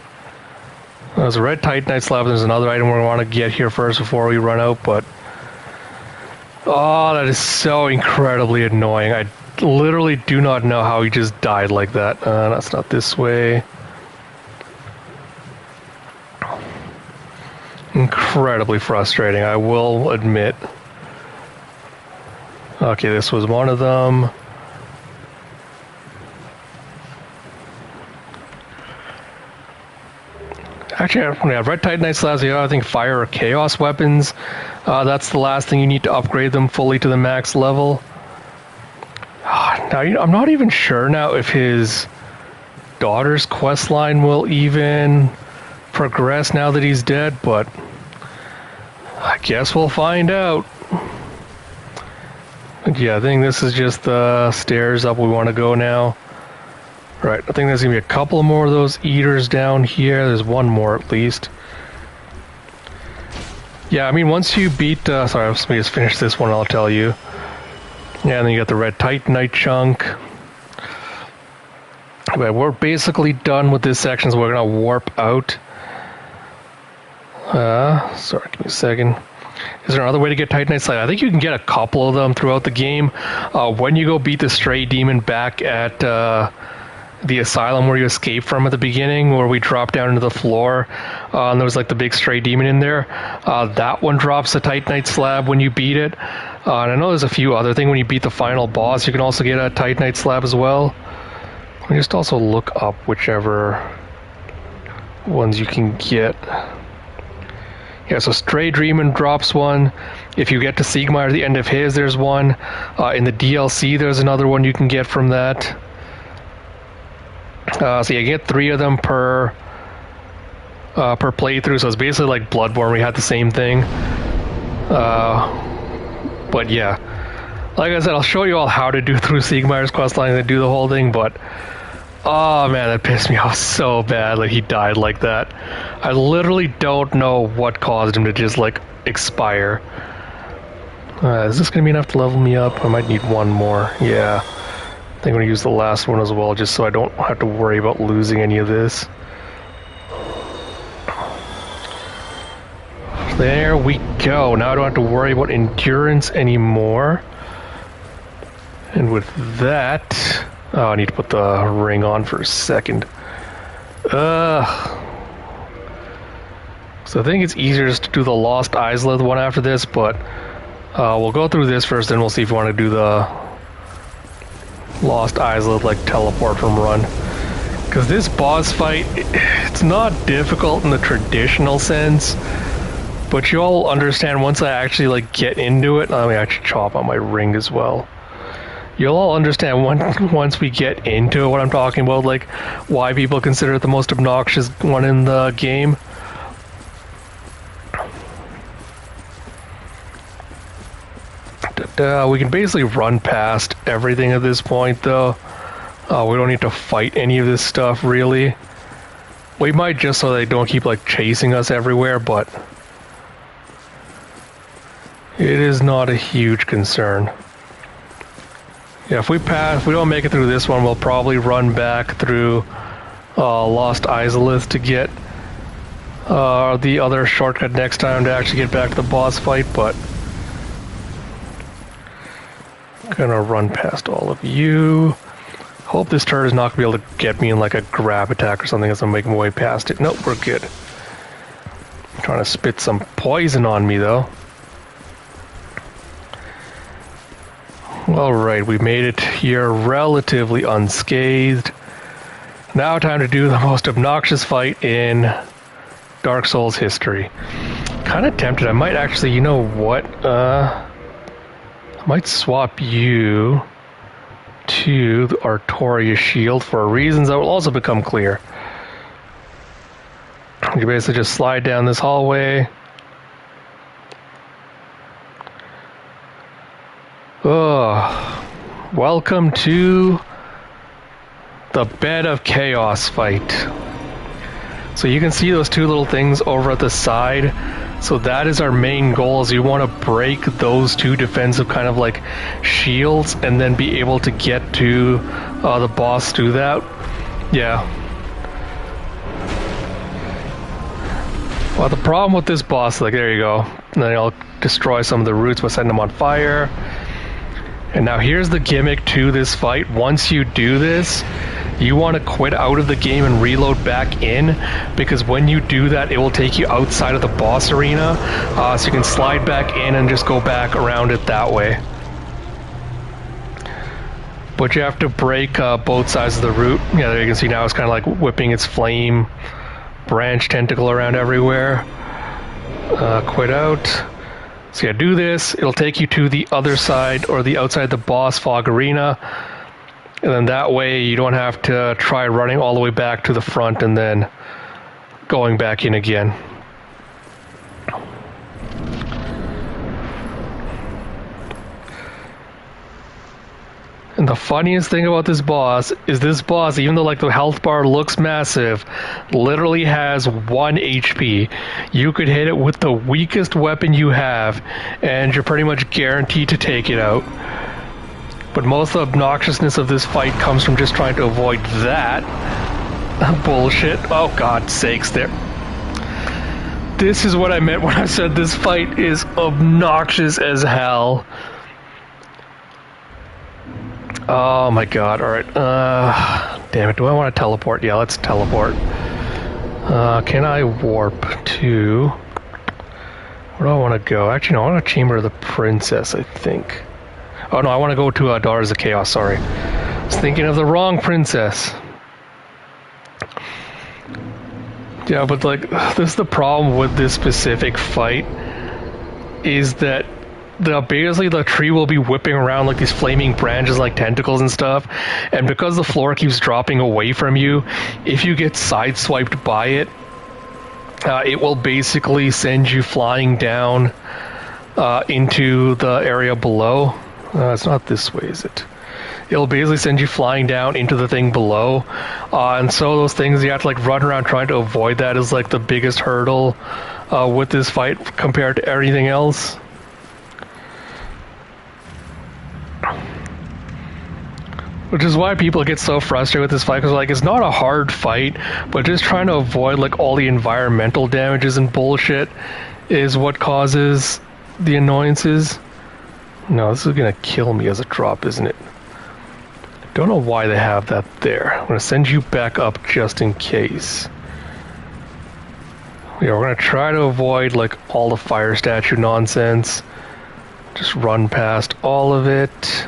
There's a red Titanite slab. There's another item we want to get here first before we run out, but oh, that is so incredibly annoying. I literally do not know how he just died like that. That's not this way. Incredibly frustrating, I will admit. Okay, this was one of them. Actually, when I have red Titanite slabs, I think fire or chaos weapons. That's the last thing you need to upgrade them fully to the max level. Now, I'm not even sure now if his daughter's quest line will even progress now that he's dead, but I guess we'll find out. But yeah, I think this is just the stairs up we want to go now. Right, I think there's going to be a couple more of those eaters down here. There's one more at least. Yeah, I mean, once you beat... sorry, let me just finish this one, I'll tell you. Yeah, and then you got the red Titanite chunk. But we're basically done with this section, so we're going to warp out. Sorry, give me a second. Is there another way to get Titanite slab? I think you can get a couple of them throughout the game. When you go beat the stray demon back at the asylum where you escaped from at the beginning, where we dropped down into the floor, and there was like the big stray demon in there. That one drops a Titanite slab when you beat it. And I know there's a few other things. When you beat the final boss, you can also get a Titanite slab as well. And just also look up whichever ones you can get. Yeah, so Stray Dreamin' drops one. If you get to Siegmeyer at the end of his, there's one. In the DLC, there's another one you can get from that. So you get 3 of them per playthrough, so it's basically like Bloodborne. We had the same thing. But yeah, like I said, I'll show you all how to do through Siegmeyer's questline and do the whole thing, but oh man, that pissed me off so bad. Like, he died like that. I literally don't know what caused him to just like expire. Is this gonna be enough to level me up? I might need one more. Yeah, I think I'm gonna use the last one as well, just so I don't have to worry about losing any of this. There we go. Now I don't have to worry about endurance anymore. And with that, oh, I need to put the ring on for a second. So I think it's easier just to do the Lost Islith one after this, but we'll go through this first, then we'll see if we want to do the Lost Islith, like teleport from run. Because this boss fight, it's not difficult in the traditional sense, but you'll understand once I actually like get into it. Let me actually chop on my ring as well. You'll all understand once we get into what I'm talking about, like why people consider it the most obnoxious one in the game. We can basically run past everything at this point, though. We don't need to fight any of this stuff, really. We might, just so they don't keep like chasing us everywhere, but it is not a huge concern. Yeah, if we don't make it through this one, we'll probably run back through Lost Islith to get the other shortcut next time to actually get back to the boss fight, but I'm gonna run past all of you. Hope this turret is not gonna be able to get me in like a grab attack or something as I'm making my way past it. Nope, we're good. I'm trying to spit some poison on me though. Alright, we made it here relatively unscathed. Now time to do the most obnoxious fight in Dark Souls history. Kind of tempted. I might actually, you know what? I might swap you to the Artoria shield for reasons that will also become clear. You basically just slide down this hallway. Oh, welcome to the Bed of Chaos fight. So you can see those 2 little things over at the side. So that is our main goal, is you want to break those 2 defensive kind of like shields and then be able to get to the boss through that. Yeah. Well, the problem with this boss, like, there you go. And then I'll destroy some of the roots by setting them on fire. And now here's the gimmick to this fight. Once you do this, you want to quit out of the game and reload back in, because when you do that, it will take you outside of the boss arena, so you can slide back in and just go back around it that way. But you have to break both sides of the root. Yeah, there you can see now it's kind of like whipping its flame branch tentacle around everywhere. Quit out. So yeah, do this. It'll take you to the other side, or the outside the boss fog arena. And then that way you don't have to try running all the way back to the front and then going back in again. And the funniest thing about this boss is this boss, even though like the health bar looks massive, literally has 1 HP. You could hit it with the weakest weapon you have, and you're pretty much guaranteed to take it out. But most of the obnoxiousness of this fight comes from just trying to avoid that bullshit. Oh, God's sakes, there. This is what I meant when I said this fight is obnoxious as hell. Oh my God, alright. Damn it, do I want to teleport? Yeah, let's teleport. Can I warp to... Where do I want to go? Actually, no, I want to Chamber of the Princess, I think. Oh, no, I want to go to Daughters of Chaos, sorry. I was thinking of the wrong princess. Yeah, but, like, this is the problem with this specific fight, is that basically the tree will be whipping around like these flaming branches like tentacles and stuff, and because the floor keeps dropping away from you, if you get sideswiped by it, it will basically send you flying down into the area below. It's not this way, is it? It'll basically send you flying down into the thing below, and so those things you have to like run around trying to avoid. That is like the biggest hurdle with this fight compared to everything else. Which is why people get so frustrated with this fight, because like it's not a hard fight, but just trying to avoid like all the environmental damages and bullshit is what causes the annoyances. No, this is gonna kill me as a drop, isn't it? Don't know why they have that there. I'm gonna send you back up just in case. Yeah, we're gonna try to avoid like all the fire statue nonsense. Just run past all of it.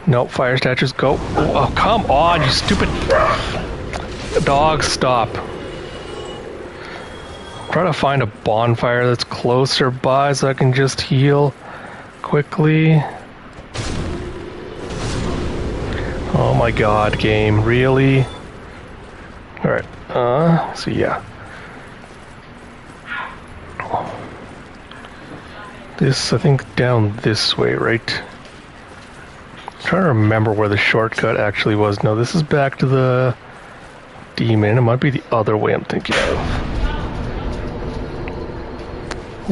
Nope, fire statues, go. Oh, come on, you stupid dog, stop. Try to find a bonfire that's closer by so I can just heal quickly. Oh my god, game, really? Alright, so yeah. This, I think, down this way, right? I'm trying to remember where the shortcut actually was. No, this is back to the demon. It might be the other way I'm thinking of.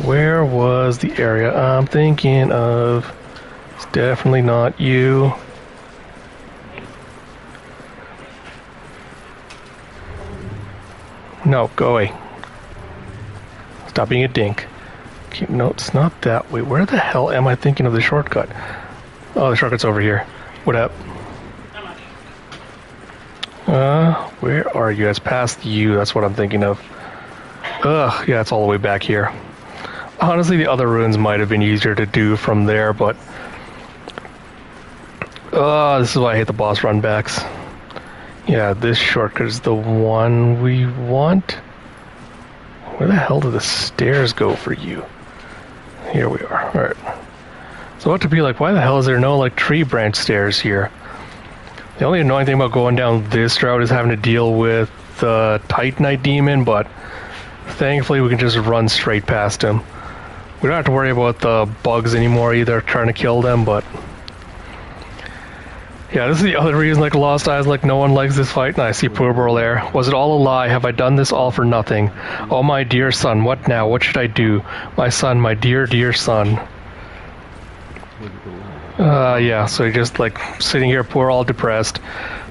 Where was the area I'm thinking of? It's definitely not you. No, go away. Stop being a dink. Okay, no, it's not that way. Where the hell am I thinking of the shortcut? Oh, the shortcut's over here. What up? Where are you? It's past you. That's what I'm thinking of. Ugh, yeah, it's all the way back here. Honestly, the other ruins might have been easier to do from there, but... this is why I hate the boss run backs. Yeah, this shortcut is the one we want. Where the hell do the stairs go for you? Here we are. Alright. So what to be like, why the hell is there no like tree branch stairs here? The only annoying thing about going down this route is having to deal with the Titanite demon, but thankfully we can just run straight past him. We don't have to worry about the bugs anymore either, trying to kill them, but... Yeah, this is the other reason, like, Lost Eyes, like, no one likes this fight, and I see poor girl there. Was it all a lie? Have I done this all for nothing? Oh, my dear son, what now? What should I do? My son, my dear, dear son. Yeah, so he's just, like, sitting here, poor, all depressed.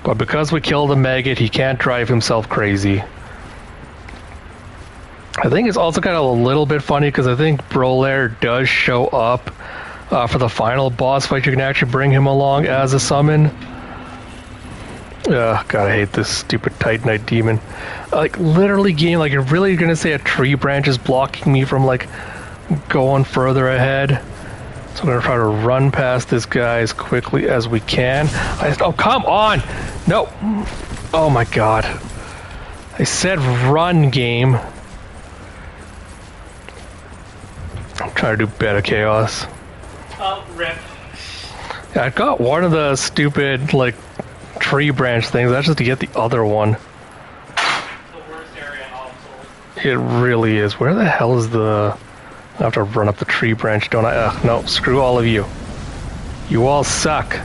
But because we killed the maggot, he can't drive himself crazy. I think it's also kind of a little bit funny, because I think Brolair does show up for the final boss fight. You can actually bring him along as a summon. God, I hate this stupid Titanite demon. Like, literally, game, like, you're really gonna say a tree branch is blocking me from, like, going further ahead? So I'm gonna try to run past this guy as quickly as we can. Oh, come on! No! Oh my god. I said run, game. I'm trying to do better chaos. Oh, rip. Yeah, I got one of the stupid, like, tree branch things. That's just to get the other one. The worst area in all of Souls. It really is. Where the hell is the... I have to run up the tree branch, don't I? Ugh, no, screw all of you. You all suck.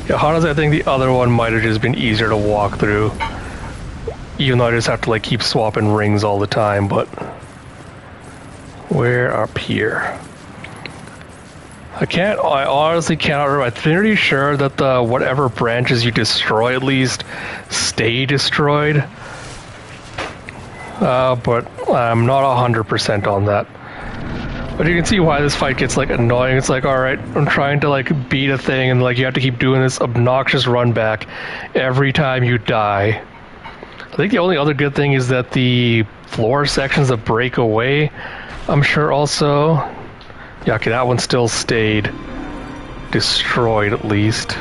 Yeah, honestly, I think the other one might have just been easier to walk through. Even though I just have to, like, keep swapping rings all the time, but... Where up here? I honestly cannot remember. I'm pretty sure that the whatever branches you destroy at least stay destroyed. But I'm not 100% on that. But you can see why this fight gets like annoying. It's like, alright, I'm trying to like beat a thing and like you have to keep doing this obnoxious run back every time you die. I think the only other good thing is that the floor sections that break away, I'm sure also... Yeah, okay, that one still stayed destroyed at least.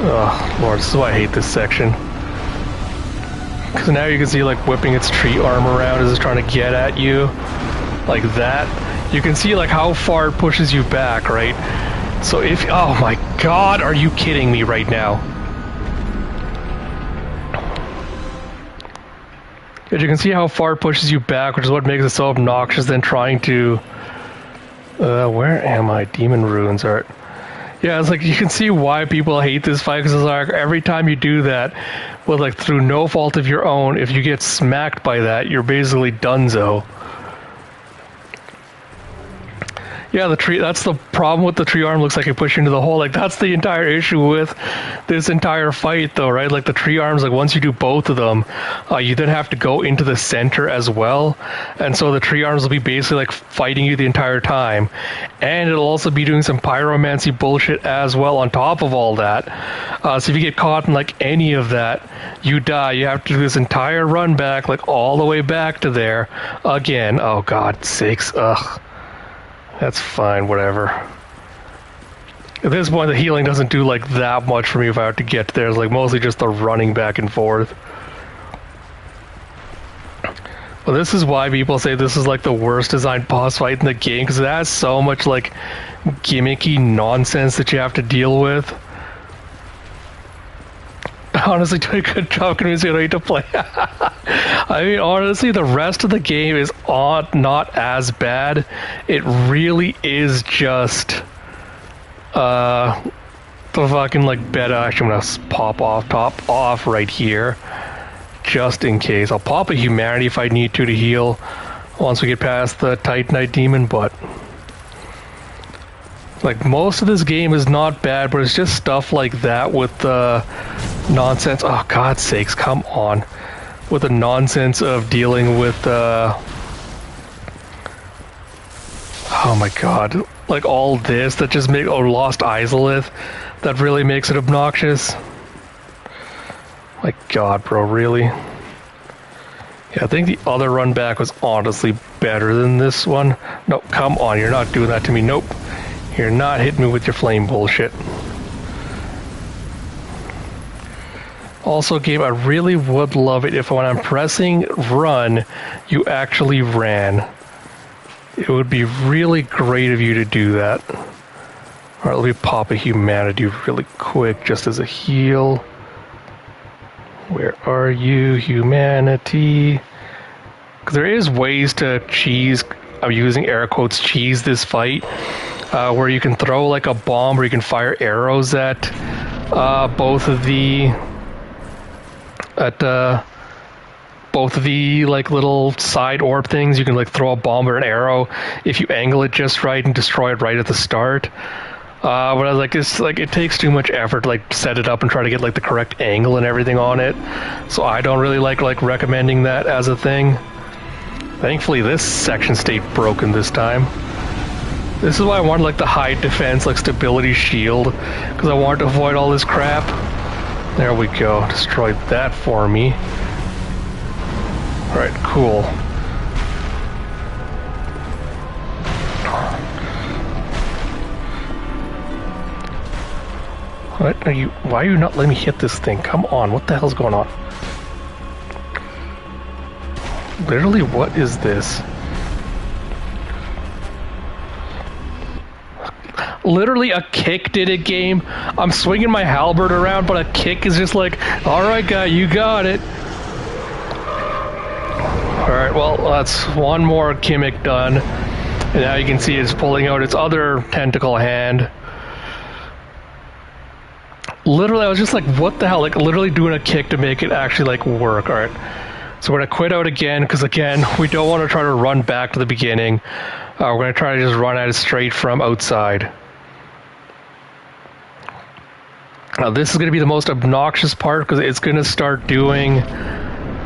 Oh, Lord, this is why I hate this section. Because now you can see like whipping its tree arm around as it's trying to get at you. Like that. You can see like how far it pushes you back, right? So if... Oh my god, are you kidding me right now? But you can see how far it pushes you back, which is what makes it so obnoxious than trying to... where am I? Demon Ruins Art. Yeah, it's like you can see why people hate this fight, because it's like every time you do that, well, like through no fault of your own, if you get smacked by that, you're basically donezo. Yeah, the tree, that's the problem with the tree arm, looks like it pushed you into the hole. Like, that's the entire issue with this entire fight, though, right? Like, the tree arms, like, once you do both of them, you then have to go into the center as well. And so the tree arms will be basically, like, fighting you the entire time. And it'll also be doing some pyromancy bullshit as well on top of all that. So if you get caught in, like, any of that, you die. You have to do this entire run back, like, all the way back to there again. Oh, God sakes. Ugh. That's fine, whatever. At this point, the healing doesn't do like that much for me if I have to get there. It's like mostly just the running back and forth. Well, this is why people say this is like the worst designed boss fight in the game, because it has so much like gimmicky nonsense that you have to deal with. Honestly, do a good job convincing me to play. I mean, honestly, the rest of the game is not as bad. It really is just the fucking like beta. Actually, I'm gonna top off right here, just in case. I'll pop a humanity if I need to heal once we get past the Titanite demon, but like most of this game is not bad, but it's just stuff like that with the nonsense. Oh, God's sakes, come on. With the nonsense of dealing with oh my god, like all this that just make Lost Izalith, that really makes it obnoxious. My god, bro, really? Yeah, I think the other run back was honestly better than this one. No, come on, you're not doing that to me. Nope. You're not hitting me with your flame bullshit. Also, game, I really would love it if when I'm pressing run, you actually ran. It would be really great of you to do that. Alright, let me pop a humanity really quick just as a heal. Where are you, humanity? Because there is ways to cheese, I'm using air quotes, cheese this fight. Where you can throw like a bomb or you can fire arrows at both of the like little side orb things. You can like throw a bomb or an arrow if you angle it just right and destroy it right at the start. But I was like, it's like it takes too much effort to like set it up and try to get like the correct angle and everything on it. So I don't really like recommending that as a thing. Thankfully this section stayed broken this time. This is why I wanted like the high defense, like stability shield, because I wanted to avoid all this crap. There we go, destroyed that for me. Alright, cool. What are you, why are you not letting me hit this thing? Come on, what the hell's going on? Literally, what is this? Literally a kick did it, game. I'm swinging my halberd around, but a kick is just like, alright guy, you got it. Alright, well, that's one more gimmick done. And now you can see it's pulling out its other tentacle hand. Literally, I was just like, what the hell? Like, literally doing a kick to make it actually, like, work. Alright. So we're going to quit out again, because again, we don't want to try to run back to the beginning. We're going to try to just run at it straight from outside. Now this is going to be the most obnoxious part, because it's going to start doing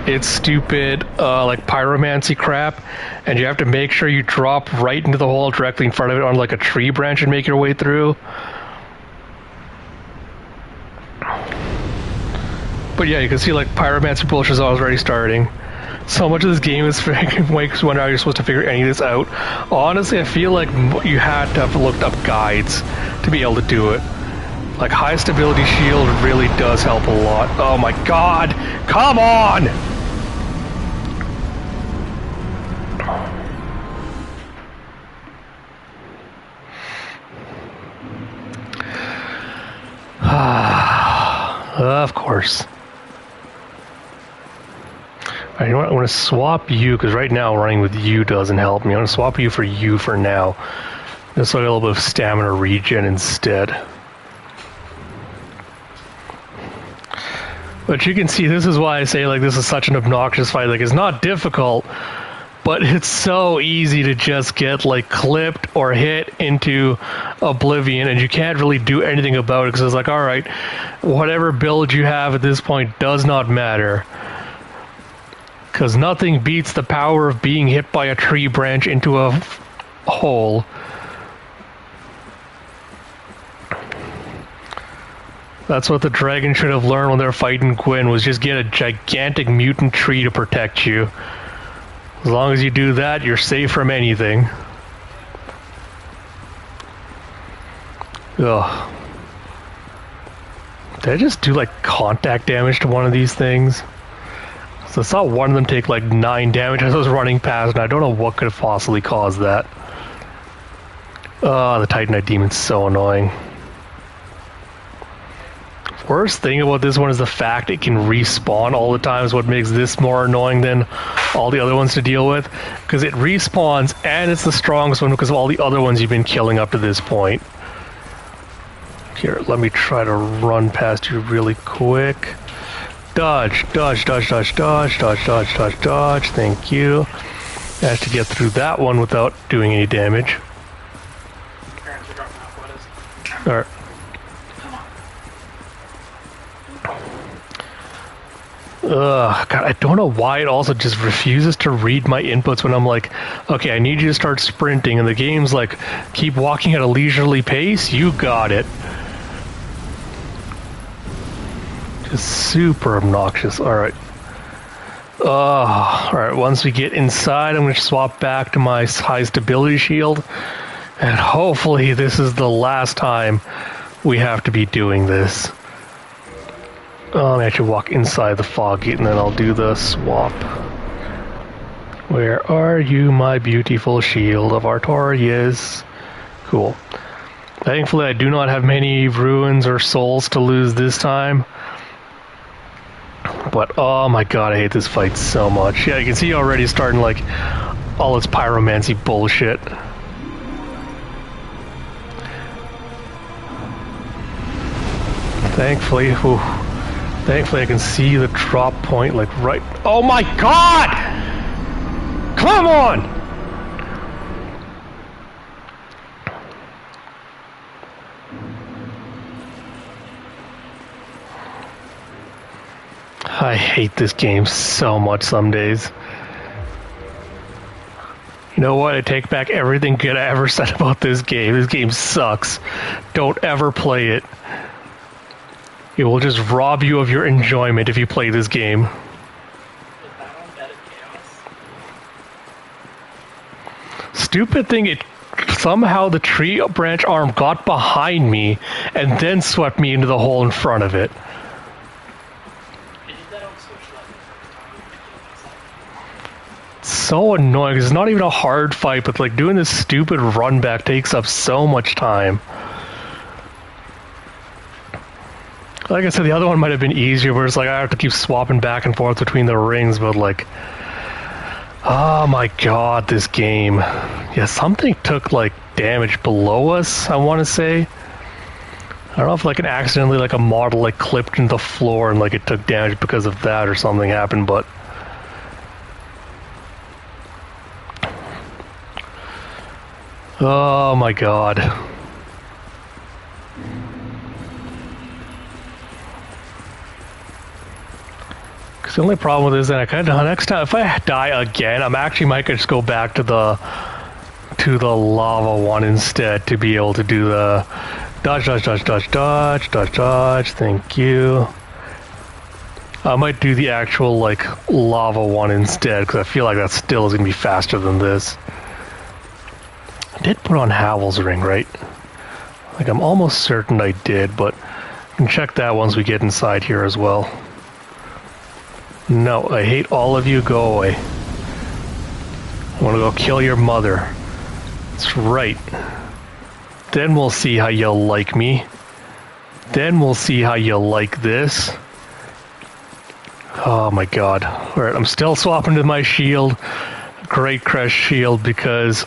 its stupid like pyromancy crap, and you have to make sure you drop right into the hole directly in front of it on like a tree branch and make your way through. But yeah, you can see like pyromancy bullshit is already starting. So much of this game is makes you wonder how you're supposed to figure any of this out. Honestly, I feel like you had to have looked up guides to be able to do it. Like, high stability shield really does help a lot. Oh my god! Come on! Of course. Alright, you know what? I'm going to swap you, because right now running with you doesn't help me. I'm going to swap you for now. Just so I get a little bit of stamina regen instead. But you can see, this is why I say, like, this is such an obnoxious fight. Like, it's not difficult, but it's so easy to just get, like, clipped or hit into oblivion, and you can't really do anything about it, because it's like, alright, whatever build you have at this point does not matter. Because nothing beats the power of being hit by a tree branch into a hole. That's what the dragon should have learned when they were fighting Gwyn, was just get a gigantic mutant tree to protect you. As long as you do that, you're safe from anything. Ugh. Did I just do like contact damage to one of these things? So I saw one of them take like 9 damage as I was running past, and I don't know what could have possibly caused that. The Titanite Demon's so annoying. Worst thing about this one is the fact it can respawn all the time is what makes this more annoying than all the other ones to deal with. Because it respawns, and it's the strongest one because of all the other ones you've been killing up to this point. Here, let me try to run past you really quick. Dodge, dodge, dodge, dodge, dodge, dodge, dodge, dodge, dodge. Thank you. Managed to get through that one without doing any damage. Alright. Ugh, God, I don't know why it also just refuses to read my inputs when I'm like, okay, I need you to start sprinting, and the game's like, keep walking at a leisurely pace, you got it. Just super obnoxious. Alright. Alright, once we get inside, I'm going to swap back to my high stability shield, and hopefully this is the last time we have to be doing this. Let me actually walk inside the fog gate and then I'll do the swap. Where are you, my beautiful shield of Artorias? Cool. Thankfully I do not have many ruins or souls to lose this time. But oh my god, I hate this fight so much. Yeah, you can see already starting like all its pyromancy bullshit. Thankfully, thankfully I can see the drop point like right... Oh my god! Come on! I hate this game so much some days. You know what? I take back everything good I ever said about this game. This game sucks. Don't ever play it. It will just rob you of your enjoyment if you play this game. Stupid thing, it somehow the tree branch arm got behind me and then swept me into the hole in front of it. It's so annoying because it's not even a hard fight, but like doing this stupid run back takes up so much time. Like I said, the other one might have been easier, where it's like I have to keep swapping back and forth between the rings, but like, oh my god, this game. Yeah, something took like damage below us, I want to say. I don't know if like an accidentally like a model like clipped into the floor and like it took damage because of that or something happened, but oh my god. Because the only problem with this, then I kind of next time if I die again, I'm actually might just go back to the lava one instead to be able to do the dodge, dodge, dodge, dodge, dodge, dodge, dodge. Thank you. I might do the actual like lava one instead because I feel like that still is gonna be faster than this. I did put on Havel's ring, right? Like I'm almost certain I did, but we can check that once we get inside here as well. No, I hate all of you. Go away. I want to go kill your mother. That's right. Then we'll see how you'll like me. Then we'll see how you like this. Oh my god. Alright, I'm still swapping to my shield. Great Crest shield because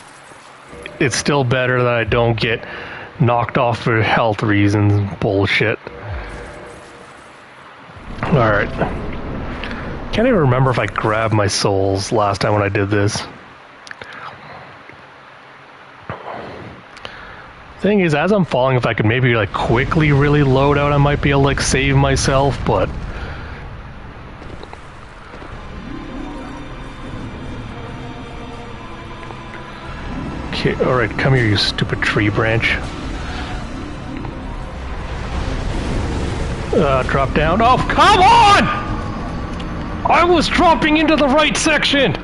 it's still better that I don't get knocked off for health reasons. Bullshit. Alright. Can't even remember if I grabbed my souls last time when I did this. Thing is, as I'm falling, if I could maybe like quickly really load out, I might be able to like save myself, but okay, alright, come here, you stupid tree branch. Drop down. Oh, come on! I was dropping into the right section!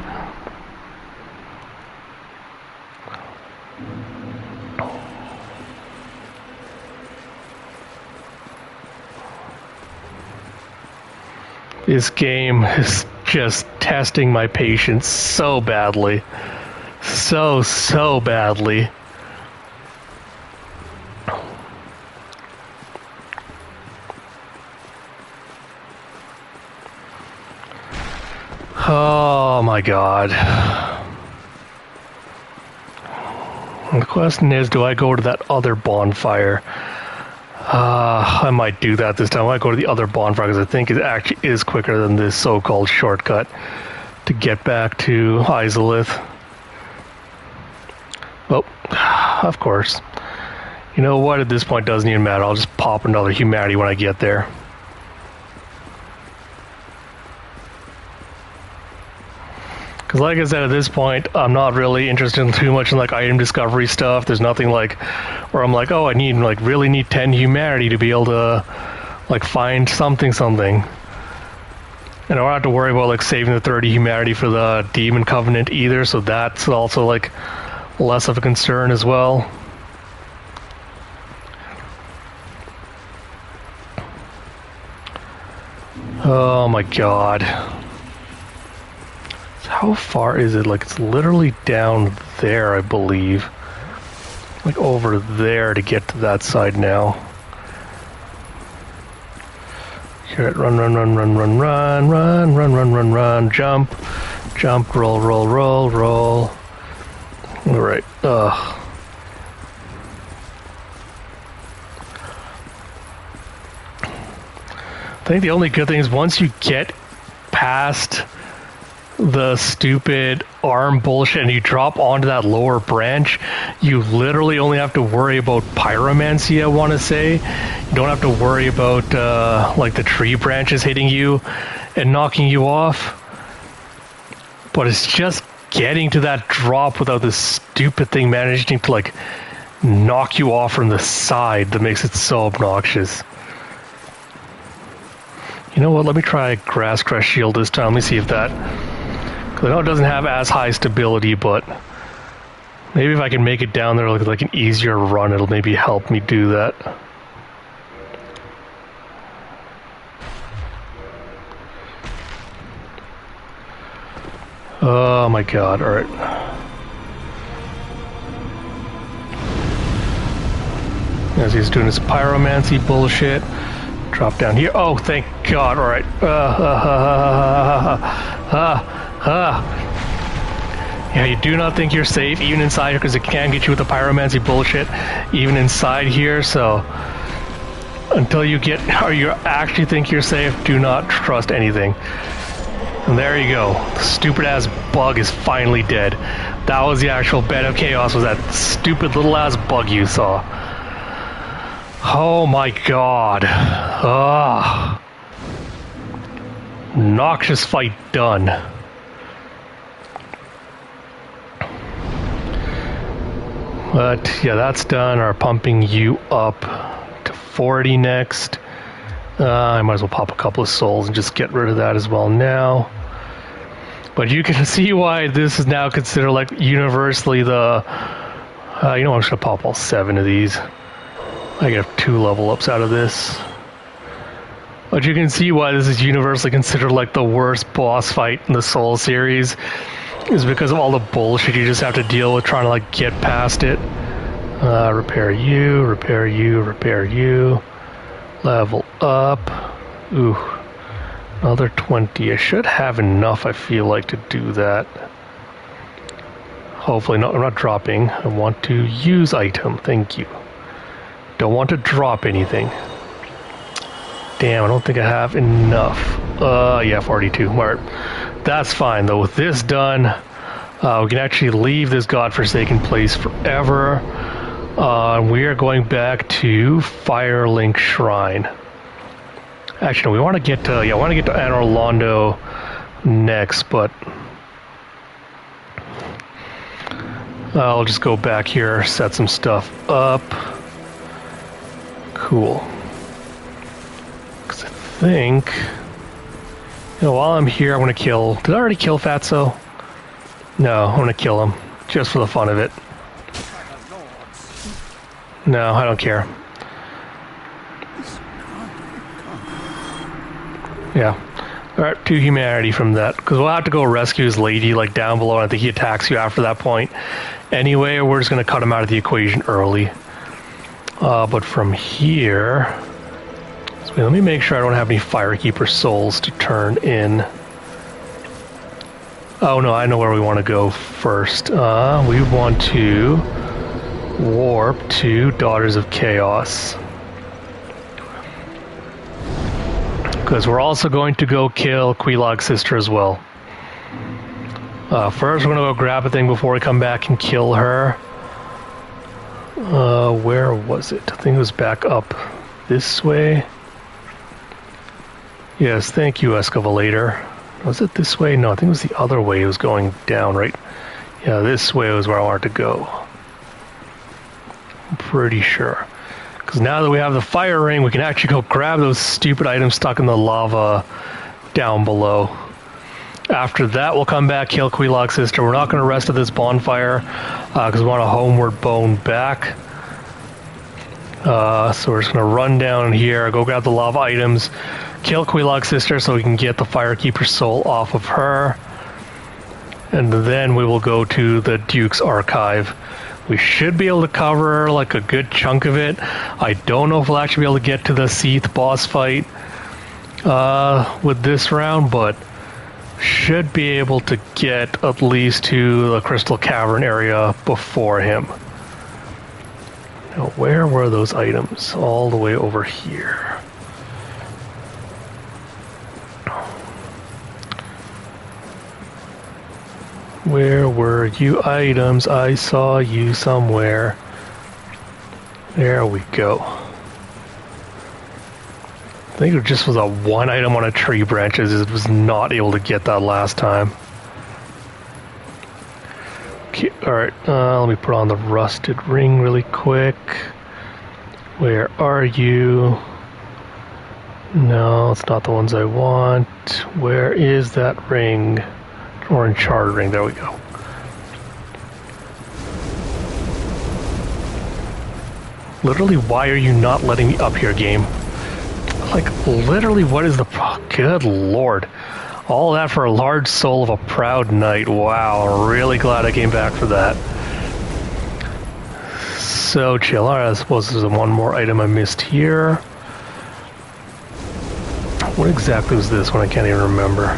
This game is just testing my patience so badly. So badly. Oh my god. The question is, do I go to that other bonfire? I might do that this time. I might go to the other bonfire because I think it actually is quicker than this so-called shortcut to get back to Izalith. Oh, of course. You know what? At this point, it doesn't even matter. I'll just pop another humanity when I get there. Because like I said, at this point, I'm not really interested in too much in like item discovery stuff. There's nothing like where I'm like, oh, I need like really need 10 humanity to be able to like find something. And I don't have to worry about like saving the 30 humanity for the Demon Covenant either, so that's also like less of a concern as well. Oh my god. How far is it? Like, it's literally down there, I believe. Like, over there to get to that side now. Here, run, jump, roll. Alright, I think the only good thing is once you get past the stupid arm bullshit and you drop onto that lower branch, you literally only have to worry about pyromancy, I want to say. You don't have to worry about like the tree branches hitting you and knocking you off. But it's just getting to that drop without this stupid thing managing to like knock you off from the side that makes it so obnoxious. You know what, let me try Grass Crest Shield this time. Let me see if that... Because I know it doesn't have as high stability, but maybe if I can make it down there like an easier run, it'll maybe help me do that. Oh my god, alright. As he's doing his pyromancy bullshit. Drop down here. Oh, thank god, alright. Yeah, you do not think you're safe, even inside here, because it can get you with the pyromancy bullshit, even inside here, so... Until you get, or you actually think you're safe, do not trust anything. And there you go. The stupid-ass bug is finally dead. That was the actual bed of chaos, was that stupid little-ass bug you saw. Oh my god. Ugh. obnoxious fight done. But yeah, that's done. Are pumping you up to 40 next. I might as well pop a couple of souls and just get rid of that as well now. But you can see why this is now considered like universally the... you know, I'm just going to pop all 7 of these. I get 2 level ups out of this. But you can see why this is universally considered like the worst boss fight in the Soul series. Is because of all the bullshit you just have to deal with trying to like get past it. Repair you, repair you, repair you. Level up. Ooh. Another 20. I should have enough, I feel like, to do that. Hopefully not. I'm not dropping. I want to use item. Thank you. Don't want to drop anything. Damn, I don't think I have enough. Yeah, 42. Alright. That's fine, though. With this done, we can actually leave this godforsaken place forever. We are going back to Firelink Shrine. Actually, no, we want to get to... Yeah, I want to get to Anor Londo next, but... I'll just go back here, set some stuff up. Cool. Because I think... You know, while I'm here, I'm going to kill... Did I already kill Fatso? No, I'm going to kill him. Just for the fun of it. No, I don't care. Yeah. Alright, 2 humanity from that. Because we'll have to go rescue his lady, like, down below, and I think he attacks you after that point. Anyway, we're just going to cut him out of the equation early. But from here... So let me make sure I don't have any Firekeeper souls to turn in. Oh no, I know where we want to go first. We want to warp to Daughters of Chaos. Because we're also going to go kill Quelaag's sister as well. First, we're going to go grab a thing before we come back and kill her. Where was it? I think it was back up this way. Yes, thank you, Escavalator. Was it this way? No, I think it was the other way. It was going down, right? Yeah, this way was where I wanted to go. I'm pretty sure. Because now that we have the fire ring, we can actually go grab those stupid items stuck in the lava down below. After that, we'll come back, kill Quelaag's sister. We're not going to rest at this bonfire because we want a homeward bone back. So we're just going to run down here, go grab the lava items, kill Quelaag's sister so we can get the Firekeeper soul off of her. And then we will go to the Duke's Archive. We should be able to cover like a good chunk of it. I don't know if we'll actually be able to get to the Seath boss fight with this round, but should be able to get at least to the Crystal Cavern area before him. Now, where were those items? All the way over here. Where were you items? I saw you somewhere. There we go. I think it just was a 1 item on a tree branch. It was not able to get that last time. Okay, alright, let me put on the rusted ring really quick. Where are you? No, it's not the ones I want. Where is that ring? Orange shard ring, there we go. Literally, why are you not letting me up here, game? Like, literally, what is the... Good lord. All that for a large soul of a proud knight. Wow, really glad I came back for that. So chill. Alright, I suppose there's one more item I missed here. What exactly was this one? I can't even remember.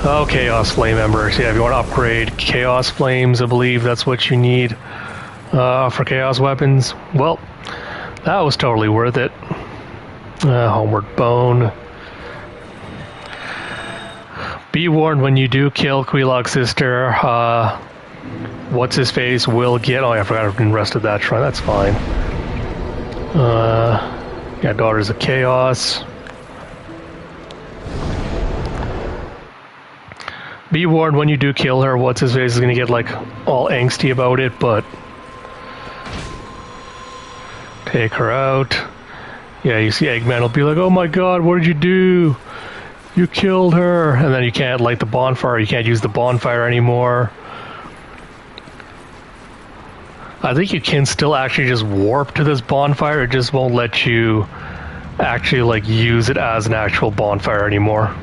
Oh, Chaos Flame Embers. Yeah, if you want to upgrade Chaos Flames, I believe that's what you need for Chaos Weapons. Well, that was totally worth it. Homeward Bone. Be warned, when you do kill Quelaag's sister, what's-his-face will get... Oh, yeah, I forgot I didn't rest of that shrine. That's fine. Yeah, Daughters of Chaos. Be warned, when you do kill her, what's his face is gonna get like all angsty about it, but take her out. Yeah, you see Eggman will be like, oh my god, what did you do? You killed her! And then you can't light the bonfire, you can't use the bonfire anymore. I think you can still actually just warp to this bonfire, it just won't let you actually like use it as an actual bonfire anymore.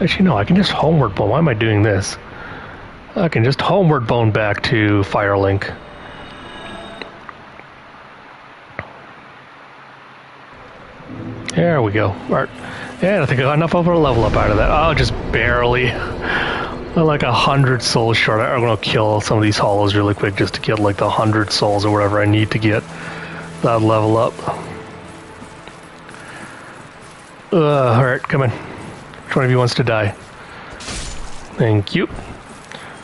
Actually, no, I can just homeward bone. Why am I doing this? I can just homeward bone back to Firelink. There we go. Right. Yeah, I think I got enough of a level up out of that. Oh, just barely. Like 100 souls short. I'm gonna kill some of these hollows really quick just to get like the 100 souls or whatever I need to get that level up. Alright, come on. Which one of you wants to die? Thank you.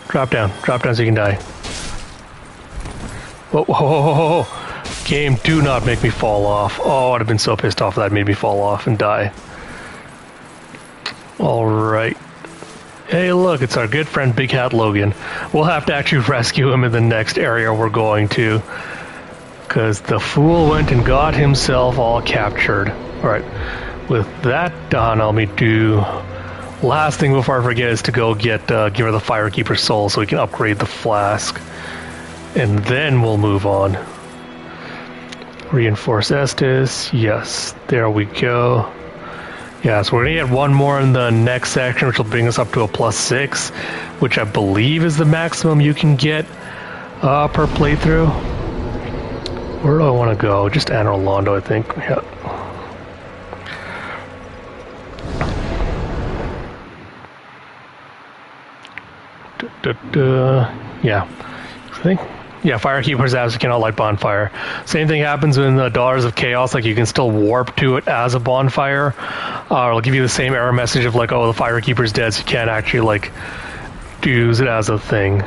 Drop down so you can die. Whoa, whoa, whoa, whoa, whoa. Game, do not make me fall off. Oh, I'd have been so pissed off if that made me fall off and die. Alright. Hey, look, it's our good friend Big Hat Logan. We'll have to actually rescue him in the next area we're going to. Because the fool went and got himself all captured. Alright. With that done, let me do... Last thing before I forget is to go get give her the Firekeeper soul so we can upgrade the flask. And then we'll move on. Reinforce Estus. Yes, there we go. Yeah, so we're going to get one more in the next section, which will bring us up to a +6, which I believe is the maximum you can get per playthrough. Where do I want to go? Just Anor Londo, I think. Yeah. Yeah. I think. Yeah, Firekeeper's as you cannot light bonfire. Same thing happens in the Daughters of Chaos, like you can still warp to it as a bonfire. It'll give you the same error message of like, oh, the Firekeeper's dead, so you can't actually like use it as a thing.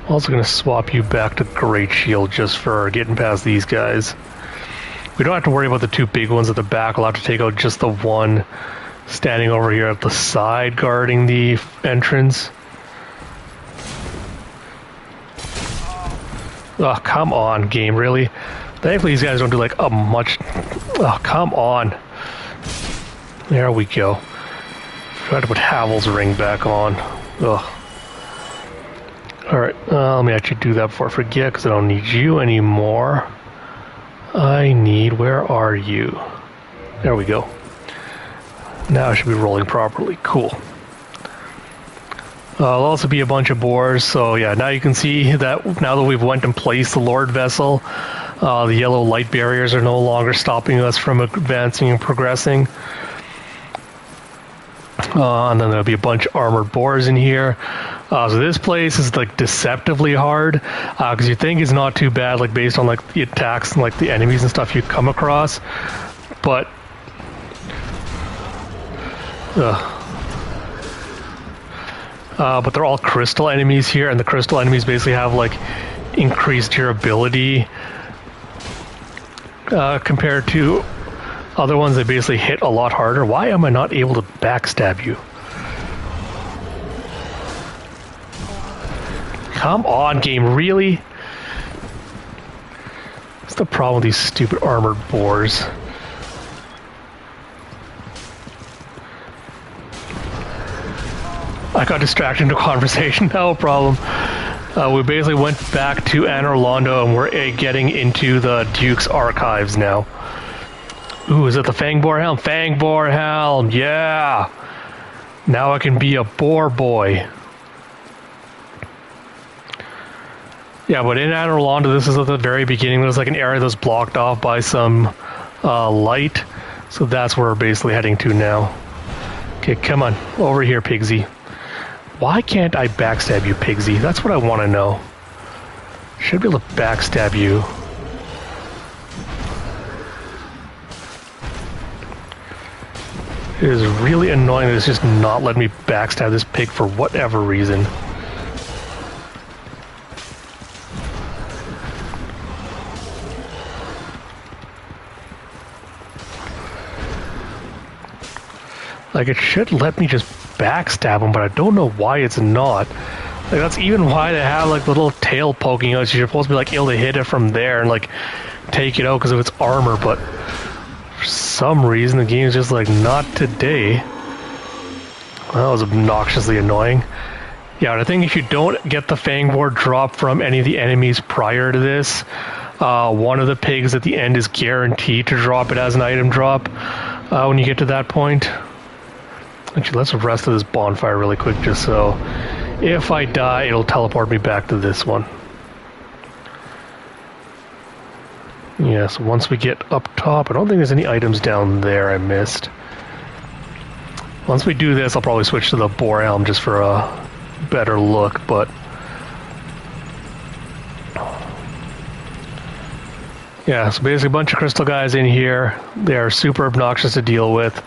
Also gonna swap you back to Great Shield just for getting past these guys. We don't have to worry about the two big ones at the back. We'll have to take out just the one standing over here at the side guarding the entrance. Oh, come on, game, really? Thankfully, these guys don't do like a much... Oh, come on. There we go. Try to put Havel's ring back on. Ugh. Alright, let me actually do that before I forget, because I don't need you anymore. I need... Where are you? There we go. Now I should be rolling properly. Cool. There'll also be a bunch of boars, so yeah, now you can see that now that we've went and placed the Lord Vessel, the yellow light barriers are no longer stopping us from advancing and progressing. And then there'll be a bunch of armored boars in here. So this place is like deceptively hard, because you think it's not too bad, like based on like the attacks and like the enemies and stuff you come across, but but they're all crystal enemies here, and the crystal enemies basically have like increased durability compared to other ones that basically hit a lot harder. Why am I not able to backstab you? Come on, game, really? What's the problem with these stupid armored boars? I got distracted into conversation, no problem. We basically went back to Anor Londo and we're getting into the Duke's archives now. Ooh, is it the Fangboar Helm? Fangboar Helm, yeah! Now I can be a boar boy. Yeah, but in Anor Londo, this is at the very beginning. There's like an area that's blocked off by some light. So that's where we're basically heading to now. Okay, come on, over here, Pigsy. Why can't I backstab you, Pigsy? That's what I want to know. Should be able to backstab you. It is really annoying that it's just not letting me backstab this pig for whatever reason. Like, it should let me just backstab him, but I don't know why it's not. Like, that's even why they have, like, the little tail poking out. So you're supposed to be, like, able to hit it from there and, like, take it out because of its armor, but for some reason the game is just like, not today. That was obnoxiously annoying. Yeah, and I think if you don't get the Fang Board drop from any of the enemies prior to this, one of the pigs at the end is guaranteed to drop it as an item drop when you get to that point. Actually, let's rest of this bonfire really quick just so if I die, it'll teleport me back to this one. Yeah, so once we get up top, I don't think there's any items down there I missed. Once we do this, I'll probably switch to the boar helm just for a better look, but... yeah, so basically a bunch of crystal guys in here. They are super obnoxious to deal with.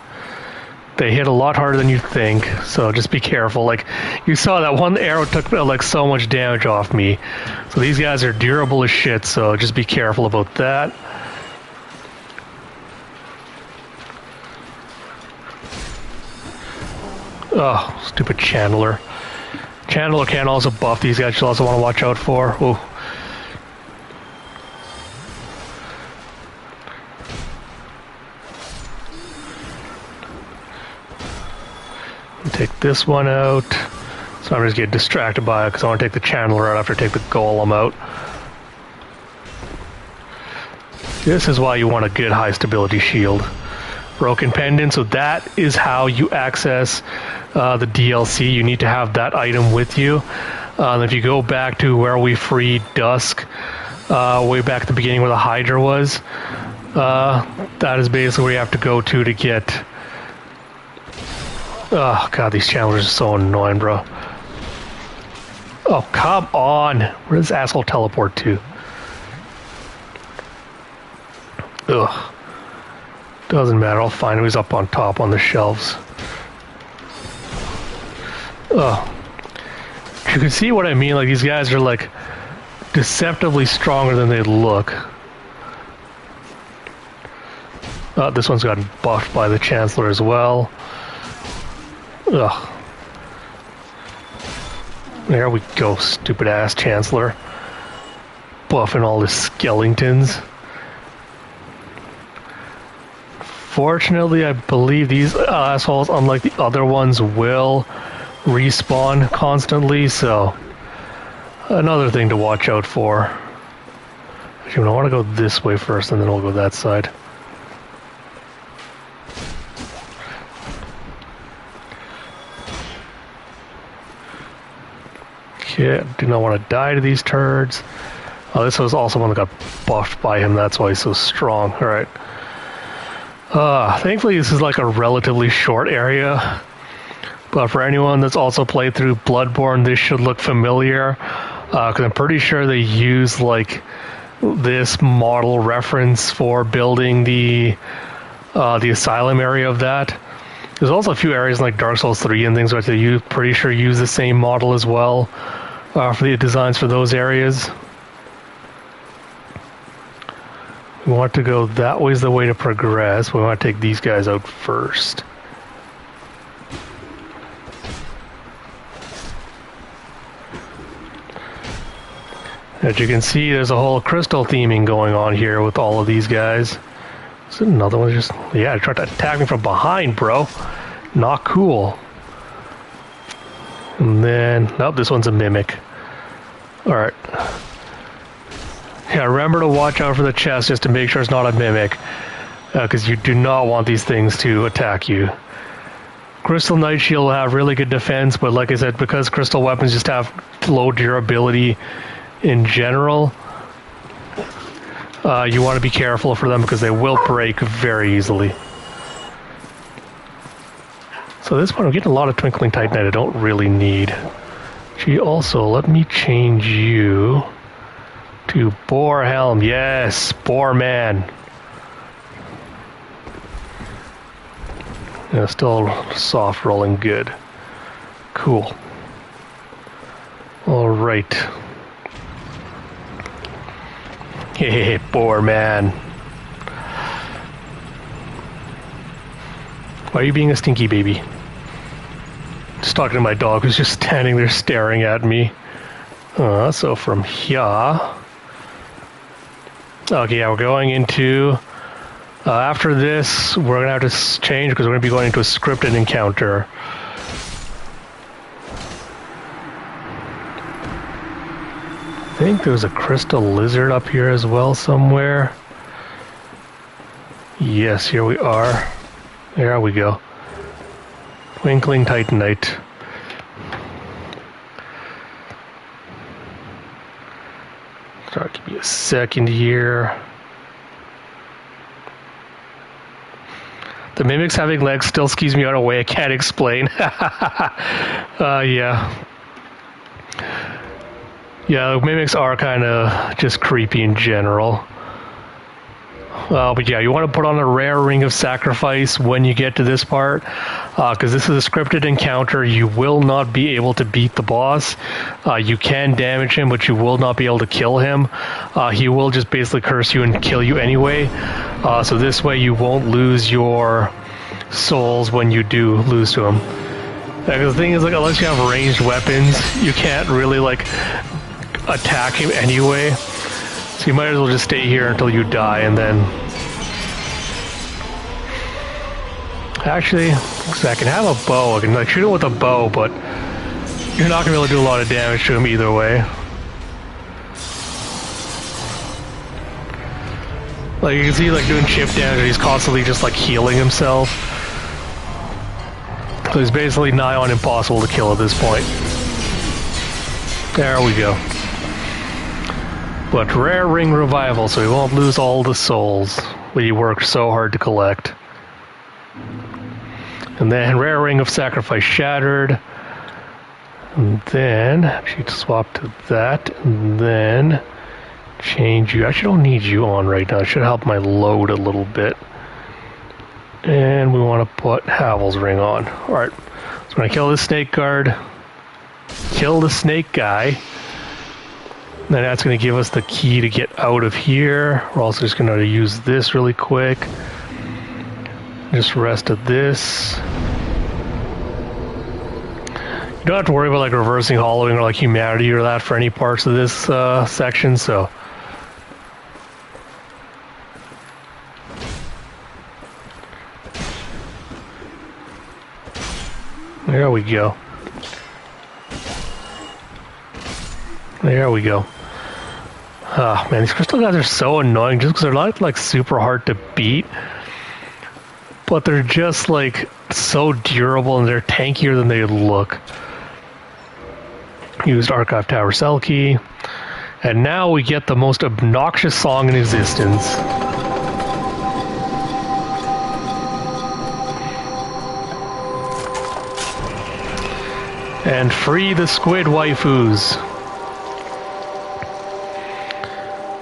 They hit a lot harder than you think, so just be careful. Like, you saw that one arrow took like so much damage off me. So these guys are durable as shit, so just be careful about that. Oh, stupid Channeler. Channeler can also buff these guys, you'll also want to watch out for. Ooh. Take this one out. So I'm just getting distracted by it because I want to take the Channeler out after I take the Golem out. This is why you want a good high stability shield. Broken Pendant, so that is how you access the DLC. You need to have that item with you. If you go back to where we freed Dusk, way back at the beginning where the Hydra was, that is basically where you have to go to get... oh god, these channelers are so annoying, bro. Oh, come on! Where does this asshole teleport to? Ugh. Doesn't matter, I'll find him. He's up on top on the shelves. Ugh. You can see what I mean, like these guys are like deceptively stronger than they look. Oh, this one's gotten buffed by the Chancellor as well. Ugh. There we go, stupid ass Chancellor. Buffing all the skeletons. Fortunately, I believe these assholes, unlike the other ones, will respawn constantly, so another thing to watch out for. Actually, I want to go this way first, and then we'll go that side. Okay, I do not want to die to these turds. Oh, this was also one that got buffed by him, that's why he's so strong. Alright. Thankfully this is like a relatively short area. But for anyone that's also played through Bloodborne, this should look familiar. Because I'm pretty sure they use like this model reference for building the asylum area of that. There's also a few areas like Dark Souls 3 and things like that you pretty sure use the same model as well for the designs for those areas. We want to go that way is the way to progress. We want to take these guys out first. As you can see, there's a whole crystal theming going on here with all of these guys. Is it another one? Just, yeah, they tried to attack me from behind, bro. Not cool. And then, nope, this one's a mimic. Alright. Yeah, remember to watch out for the chest just to make sure it's not a mimic. Because you do not want these things to attack you. Crystal Knight Shield will have really good defense, but like I said, because crystal weapons just have low durability in general, you want to be careful for them because they will break very easily. So at this point I'm getting a lot of Twinkling Titanite I don't really need. Gee, also, let me change you to Boar Helm. Yes, Boar Man. Yeah, still soft rolling good. Cool. Alright. Hey, Boar Man. Why are you being a stinky baby? Just talking to my dog who's just standing there staring at me. So from here... Okay, yeah, we're going into... after this, we're going to have to change because we're going to be going into a scripted encounter. I think there's a crystal lizard up here as well somewhere. Yes, here we are. There we go. Twinkling Titanite. Sorry, give me a second here. The mimics having legs still skews me out a way I can't explain. Yeah. Yeah, the mimics are kind of just creepy in general. But yeah, you want to put on a rare ring of sacrifice when you get to this part, because this is a scripted encounter. You will not be able to beat the boss. You can damage him, but you will not be able to kill him. He will just basically curse you and kill you anyway. So this way you won't lose your souls when you do lose to him. Because the thing is, like, unless you have ranged weapons, you can't really, like, attack him anyway. So you might as well just stay here until you die, and then... Actually, I can have a bow. I can, like, shoot him with a bow, but you're not going to be able to do a lot of damage to him either way. Like, you can see, like, doing chip damage, he's constantly just, like, healing himself. So he's basically nigh on impossible to kill at this point. There we go. But rare ring revival, so he won't lose all the souls that he worked so hard to collect. And then rare ring of sacrifice shattered. And then actually swap to that, and then change you. I actually don't need you on right now. It should help my load a little bit. And we want to put Havel's ring on. Alright. So we're gonna kill this snake guard. Kill the snake guy. Then that's going to give us the key to get out of here. We're also just going to use this really quick. Just rest of this. You don't have to worry about like reversing hollowing or like humanity or that for any parts of this section, so. There we go. There we go. Oh man, these crystal guys are so annoying just because they're not like super hard to beat. But they're just like so durable and they're tankier than they look. Used Archive Tower Cell Key. And now we get the most obnoxious song in existence. And free the squid waifus.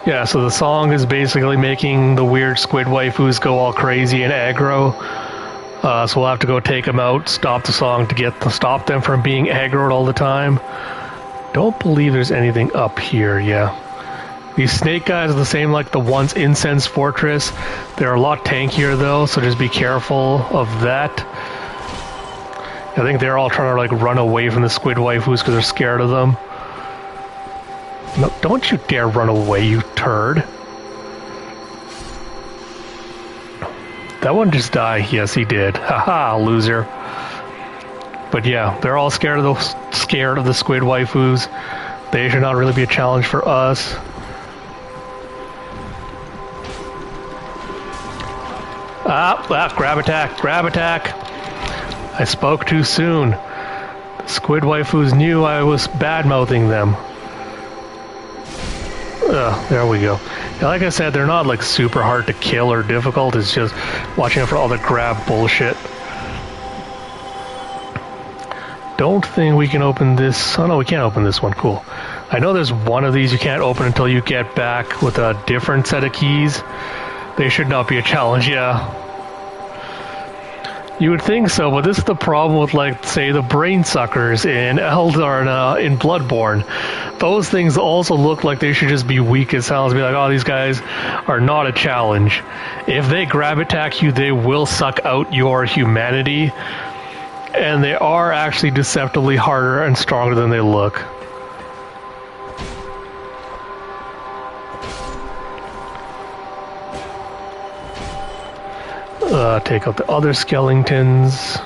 Yeah, so the song is basically making the weird squid waifus go all crazy and aggro. So we'll have to go take them out, stop the song to stop them from being aggroed all the time. Don't believe there's anything up here, yeah. These snake guys are the same like the ones in Sen's Fortress. They're a lot tankier though, so just be careful of that. I think they're all trying to like run away from the squid waifus because they're scared of them. No, don't you dare run away, you turd. That one just died. Yes, he did. Haha, loser. But yeah, they're all scared of the squid waifus. They should not really be a challenge for us. Grab attack, grab attack. I spoke too soon. The squid waifus knew I was bad-mouthing them. There we go. Yeah, like I said, they're not like super hard to kill or difficult. It's just watching out for all the grab bullshit. Don't think we can open this. Oh no, we can't open this one. Cool. I know there's one of these you can't open until you get back with a different set of keys. They should not be a challenge, yeah. You would think so, but this is the problem with, like, say, the brain suckers in in Bloodborne. Those things also look like they should just be weak as hell. Be like, oh, these guys are not a challenge. If they grab attack you, they will suck out your humanity, and they are actually deceptively harder and stronger than they look. Take out the other skeletons.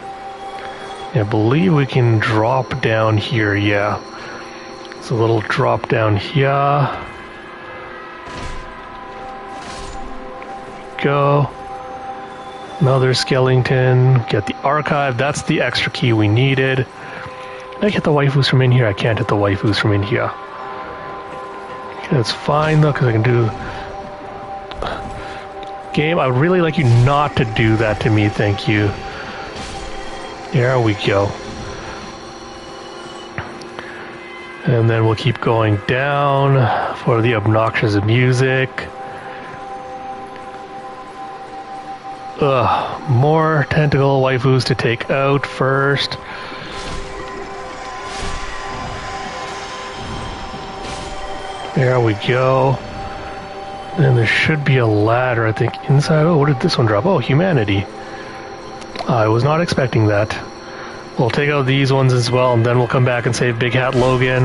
I believe we can drop down here, yeah. It's a little drop down here. Go. Another skeleton. Get the archive. That's the extra key we needed. Can I get the waifus from in here? I can't hit the waifus from in here. Okay, that's fine though, because I can do... Game, I would really like you not to do that to me, thank you. There we go. And then we'll keep going down for the obnoxious music. More tentacle waifus to take out first. There we go. And there should be a ladder, I think, inside. Oh, what did this one drop? Oh, humanity. I was not expecting that. We'll take out these ones as well, and then we'll come back and save Big Hat Logan.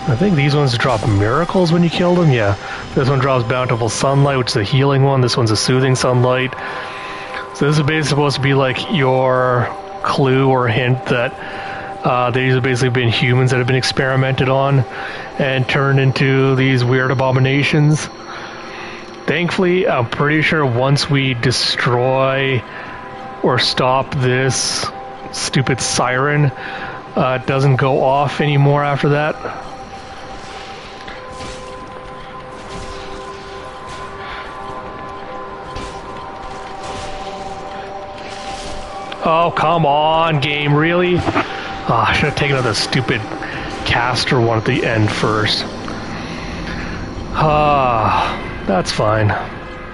I think these ones drop miracles when you kill them. Yeah, this one drops Bountiful Sunlight, which is a healing one. This one's a Soothing Sunlight. So this is basically supposed to be like your clue or hint that these have basically been humans that have been experimented on and turned into these weird abominations. Thankfully, I'm pretty sure once we destroy or stop this stupid siren, it doesn't go off anymore after that. Oh, come on, game, really? Oh, I should have taken out the stupid caster one at the end first. That's fine.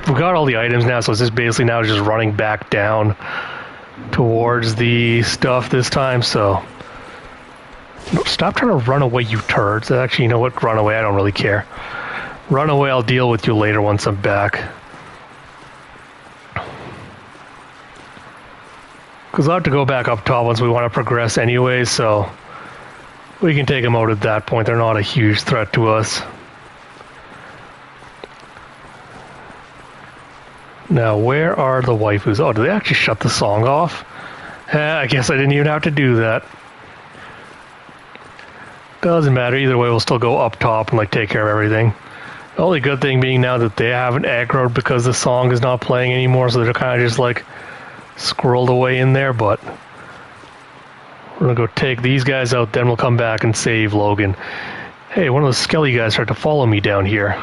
We've got all the items now, so it's just basically now just running back down towards the stuff this time, so... No, stop trying to run away, you turds. Actually, you know what? Run away, I don't really care. Run away, I'll deal with you later once I'm back. Because I'll have to go back up top once we want to progress anyway, so we can take them out at that point. They're not a huge threat to us. Now, where are the waifus? Oh, did they actually shut the song off? I guess I didn't even have to do that. Doesn't matter. Either way, we'll still go up top and like take care of everything. The only good thing being now that they haven't aggroed because the song is not playing anymore, so they're kind of just like squirreled away in there, but we're gonna go take these guys out, then we'll come back and save Logan. Hey, one of those skelly guys tried to follow me down here.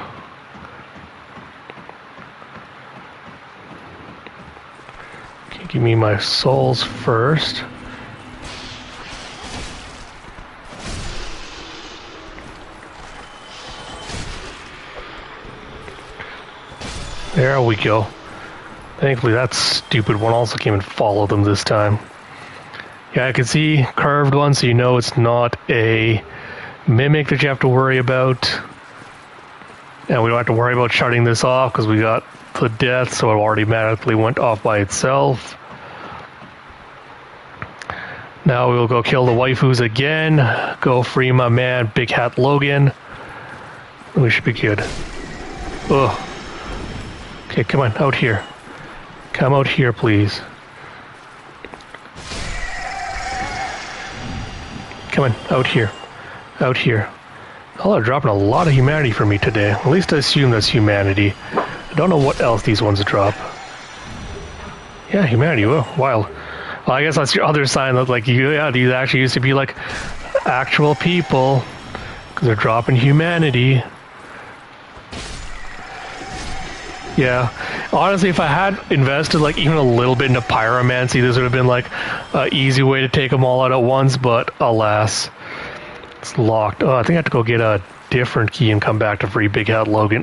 Okay, give me my souls first. There we go. Thankfully, that stupid one also came and followed them this time. Yeah, I can see curved one, so you know it's not a mimic that you have to worry about. And we don't have to worry about shutting this off because we got the death, so it already automatically went off by itself. Now we'll go kill the waifus again. Go free my man, Big Hat Logan. We should be good. Ugh. Okay, come on, out here. Come out here, please. Come on, out here. Out here. Oh, they're dropping a lot of humanity for me today. At least I assume that's humanity. I don't know what else these ones drop. Yeah, humanity. Well, wild. Well, I guess that's your other sign that, like, yeah, these actually used to be, like, actual people. Because they're dropping humanity. Yeah, honestly, if I had invested like even a little bit into pyromancy, this would have been like an easy way to take them all out at once, but alas, it's locked. Oh, I think I have to go get a different key and come back to free Big Hat Logan.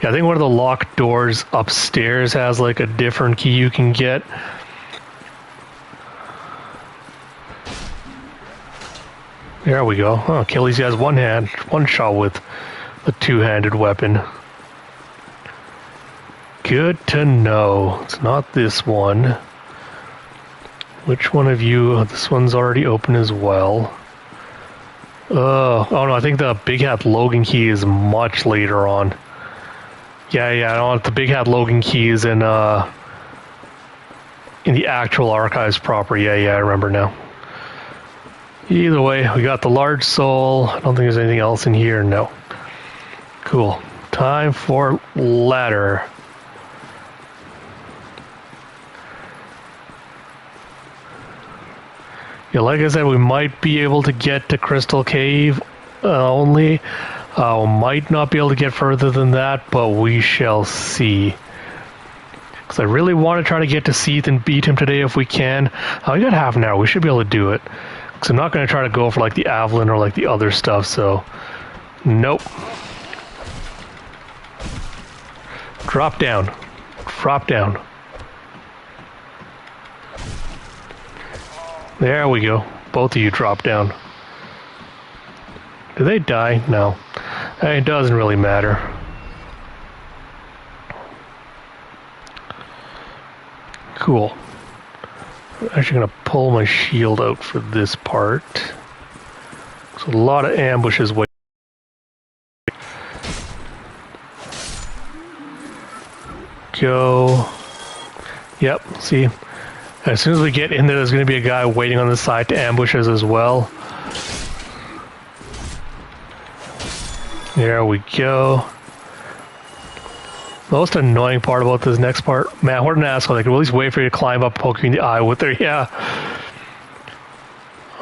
Yeah, I think one of the locked doors upstairs has like a different key you can get. There we go. Oh, Achilles has one shot with a two-handed weapon. Good to know. It's not this one. Which one of you? This one's already open as well. Oh no, I think the Big Hat Logan key is much later on. Yeah, I don't. The Big Hat Logan key is in the actual archives proper. Yeah, I remember now. Either way, we got the large soul. I don't think there's anything else in here. No. Cool. Time for ladder. Yeah, like I said, we might be able to get to Crystal Cave only. We might not be able to get further than that, but we shall see. Because I really want to try to get to Seath and beat him today if we can. We got half an hour. We should be able to do it. Because I'm not going to try to go for like the Avalon or like the other stuff, so... Nope. Drop down. Drop down. There we go. Both of you drop down. Do they die? No. It doesn't really matter. Cool. I'm actually going to pull my shield out for this part. There's a lot of ambushes waiting. Go. Yep, see? As soon as we get in there, there's going to be a guy waiting on the side to ambush us as well. There we go. Most annoying part about this next part, man, what an asshole. They can at least wait for you to climb up, poke you in the eye with their, yeah.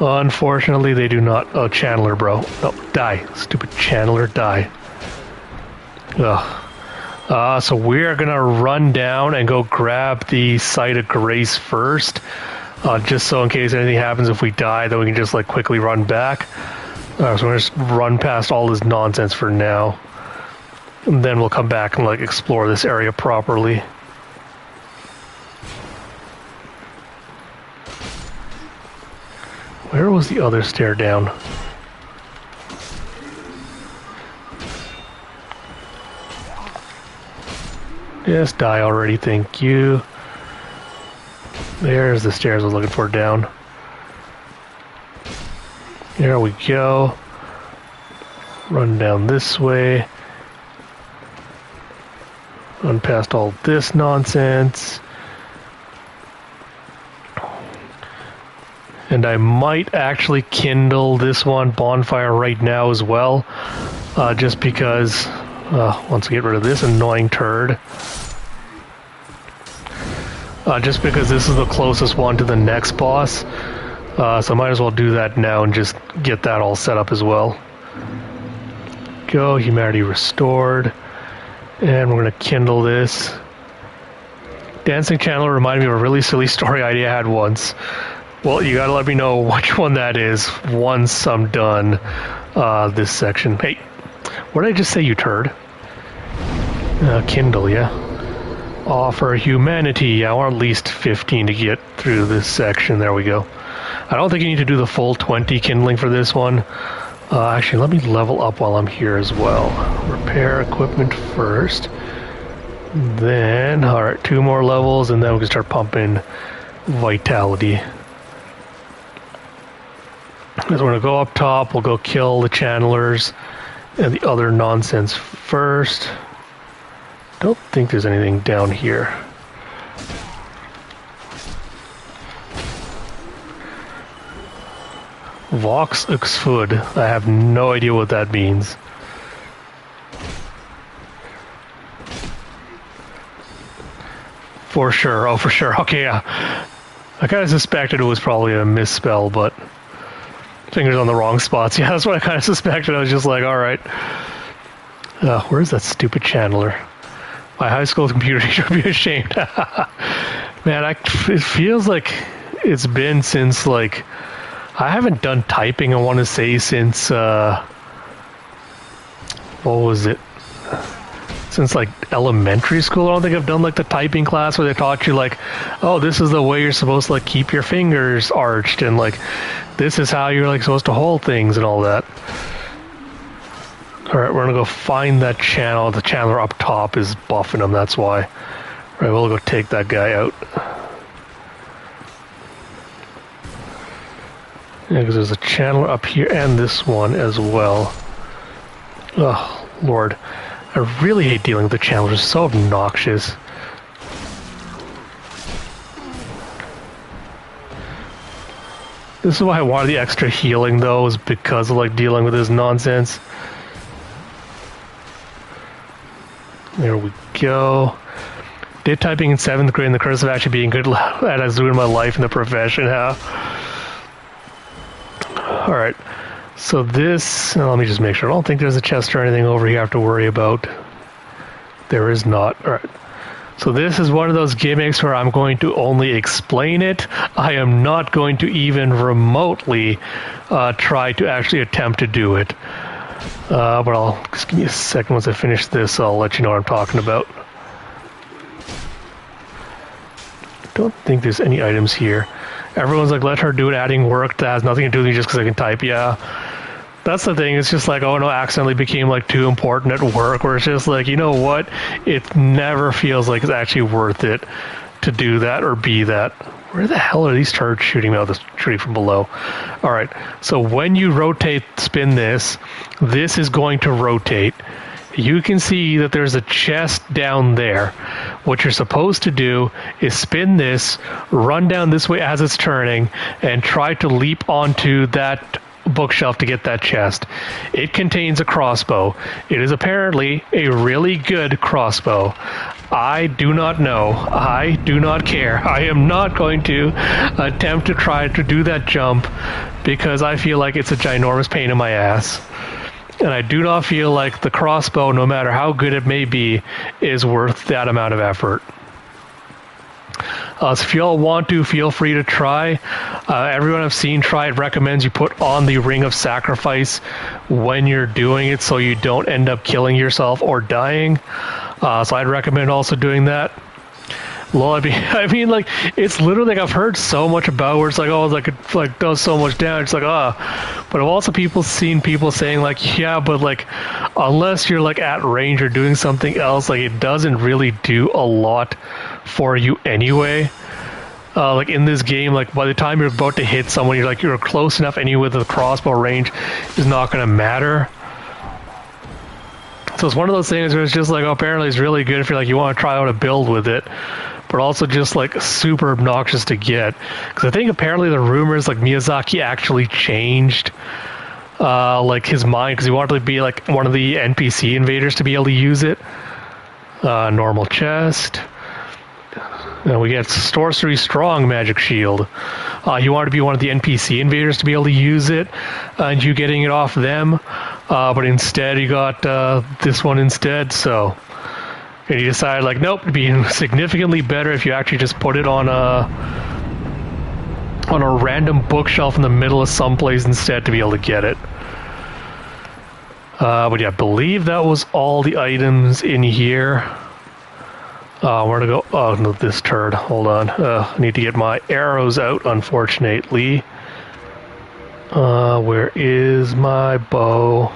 Unfortunately, they do not. Oh, Chandler, bro. No, die. Stupid Chandler, die. Ugh. So we're gonna run down and go grab the Site of Grace first, just so in case anything happens if we die, then we can just like quickly run back. So we're gonna just run past all this nonsense for now, and then we'll come back and like explore this area properly. Where was the other stair down? Yes, die already, thank you. There's the stairs I was looking for down. There we go. Run down this way. Run past all this nonsense. And I might actually kindle this one bonfire right now as well. Just because... once we get rid of this annoying turd. Just because this is the closest one to the next boss. So I might as well do that now and just get that all set up as well. Go, humanity restored. And we're going to kindle this. Dancing Chandler reminded me of a really silly story idea I had once. Well, you gotta let me know which one that is once I'm done this section. Hey, what did I just say, you turd? Kindle, yeah. Offer humanity. Yeah, I want at least 15 to get through this section. There we go. I don't think you need to do the full 20 kindling for this one. Actually, let me level up while I'm here as well. Repair equipment first. Then, alright, 2 more levels, and then we can start pumping vitality. So we're going to go up top, we'll go kill the channelers and the other nonsense first. Don't think there's anything down here. Vox Uxfud. I have no idea what that means. For sure. Oh, for sure. Okay, yeah. I kind of suspected it was probably a misspell, but fingers on the wrong spots. Yeah, that's what I kind of suspected. I was just like, alright. Where's that stupid channeler? My high school computer teacher would be ashamed. Man, it feels like it's been since, like, I haven't done typing, I want to say, since, what was it? since like elementary school. I don't think I've done like the typing class where they taught you like, oh, this is the way you're supposed to like keep your fingers arched, and like this is how you're like supposed to hold things and all that. All right, we're gonna go find that channel. The channeler up top is buffing him. That's why. All right, we'll go take that guy out. Yeah, because there's a channeler up here and this one as well. Oh, Lord. I really hate dealing with the channelers. They're so obnoxious. This is why I wanted the extra healing, though, is because of, like, dealing with this nonsense. There we go. Did typing in 7th grade and the curse of actually being good at as doing my life in the profession, huh? Alright. So this... let me just make sure. I don't think there's a chest or anything over here I have to worry about. There is not. Alright. So this is one of those gimmicks where I'm going to only explain it. I am not going to even remotely try to actually attempt to do it. But I'll just give me a second. Once I finish this, I'll let you know what I'm talking about. I don't think there's any items here. Everyone's like, let her do it, adding work that has nothing to do with me just because I can type. Yeah. That's the thing. It's just like, oh no, accidentally became like too important at work, where it's just like, you know what? It never feels like it's actually worth it to do that or be that. Where the hell are these turrets shooting me out of the tree from below? Alright, so when you rotate, spin this, this is going to rotate. You can see that there's a chest down there. What you're supposed to do is spin this, run down this way as it's turning, and try to leap onto that bookshelf to get that chest. It contains a crossbow. It is apparently a really good crossbow. I do not know. I do not care. I am not going to attempt to try to do that jump because I feel like it's a ginormous pain in my ass. And I do not feel like the crossbow, no matter how good it may be, is worth that amount of effort. So if you all want to, feel free to try. Everyone I've seen try it recommends you put on the Ring of Sacrifice when you're doing it so you don't end up killing yourself or dying. So I'd recommend also doing that. Well, I mean, like, it's literally like I've heard so much about where it's like, oh, like it like does so much damage. It's like, but I've also seen people saying like, yeah, but like, unless you're like at range or doing something else, like it doesn't really do a lot for you anyway. Like in this game, like by the time you're about to hit someone, you're close enough anyway that the crossbow range is not going to matter. So it's one of those things where it's just like, oh, apparently it's really good if you're like, you want to try out a build with it, but also just like super obnoxious to get. Because I think apparently the rumors like Miyazaki actually changed like his mind because he wanted to be like one of the NPC invaders to be able to use it. Normal chest. And we get Sorcery Strong Magic Shield. You want to be one of the NPC invaders to be able to use it, and you getting it off them, but instead you got this one instead, so... And you decided, like, nope, it'd be significantly better if you actually just put it on a random bookshelf in the middle of someplace instead to be able to get it. But yeah, I believe that was all the items in here. Where to go? Oh, no, this turd. Hold on. I need to get my arrows out, unfortunately. Where is my bow?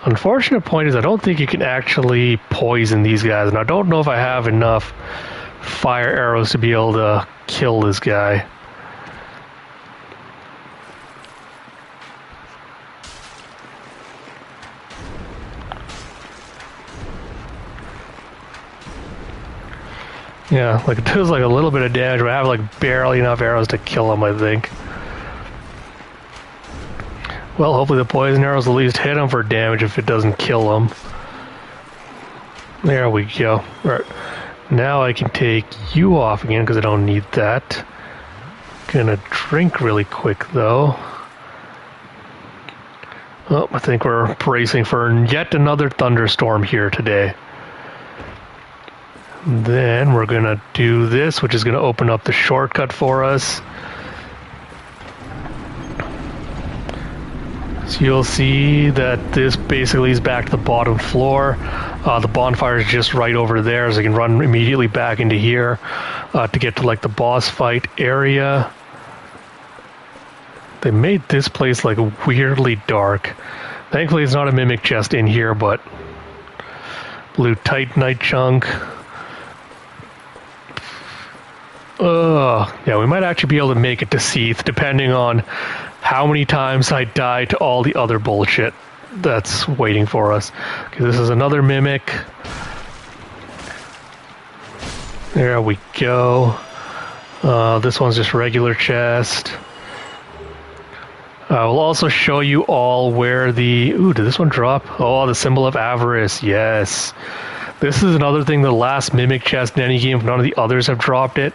Unfortunate point is I don't think you can actually poison these guys, and I don't know if I have enough fire arrows to be able to kill this guy. Yeah, like it does like a little bit of damage, but I have like barely enough arrows to kill him, I think. Well, hopefully the poison arrows at least hit him for damage if it doesn't kill him. There we go. Alright. Now I can take you off again because I don't need that. Gonna drink really quick though. Oh, I think we're bracing for yet another thunderstorm here today. Then we're going to do this, which is going to open up the shortcut for us. So you'll see that this basically is back to the bottom floor. The bonfire is just right over there, so you can run immediately back into here to get to like the boss fight area. They made this place like weirdly dark. Thankfully it's not a mimic chest in here, but blue titanite chunk. Yeah, we might actually be able to make it to Seath, depending on how many times I die to all the other bullshit that's waiting for us. Okay, this is another mimic. There we go. This one's just regular chest. I will also show you all where the... Ooh, did this one drop? Oh, the symbol of avarice, yes. This is another thing, the last mimic chest in any game, if none of the others have dropped it,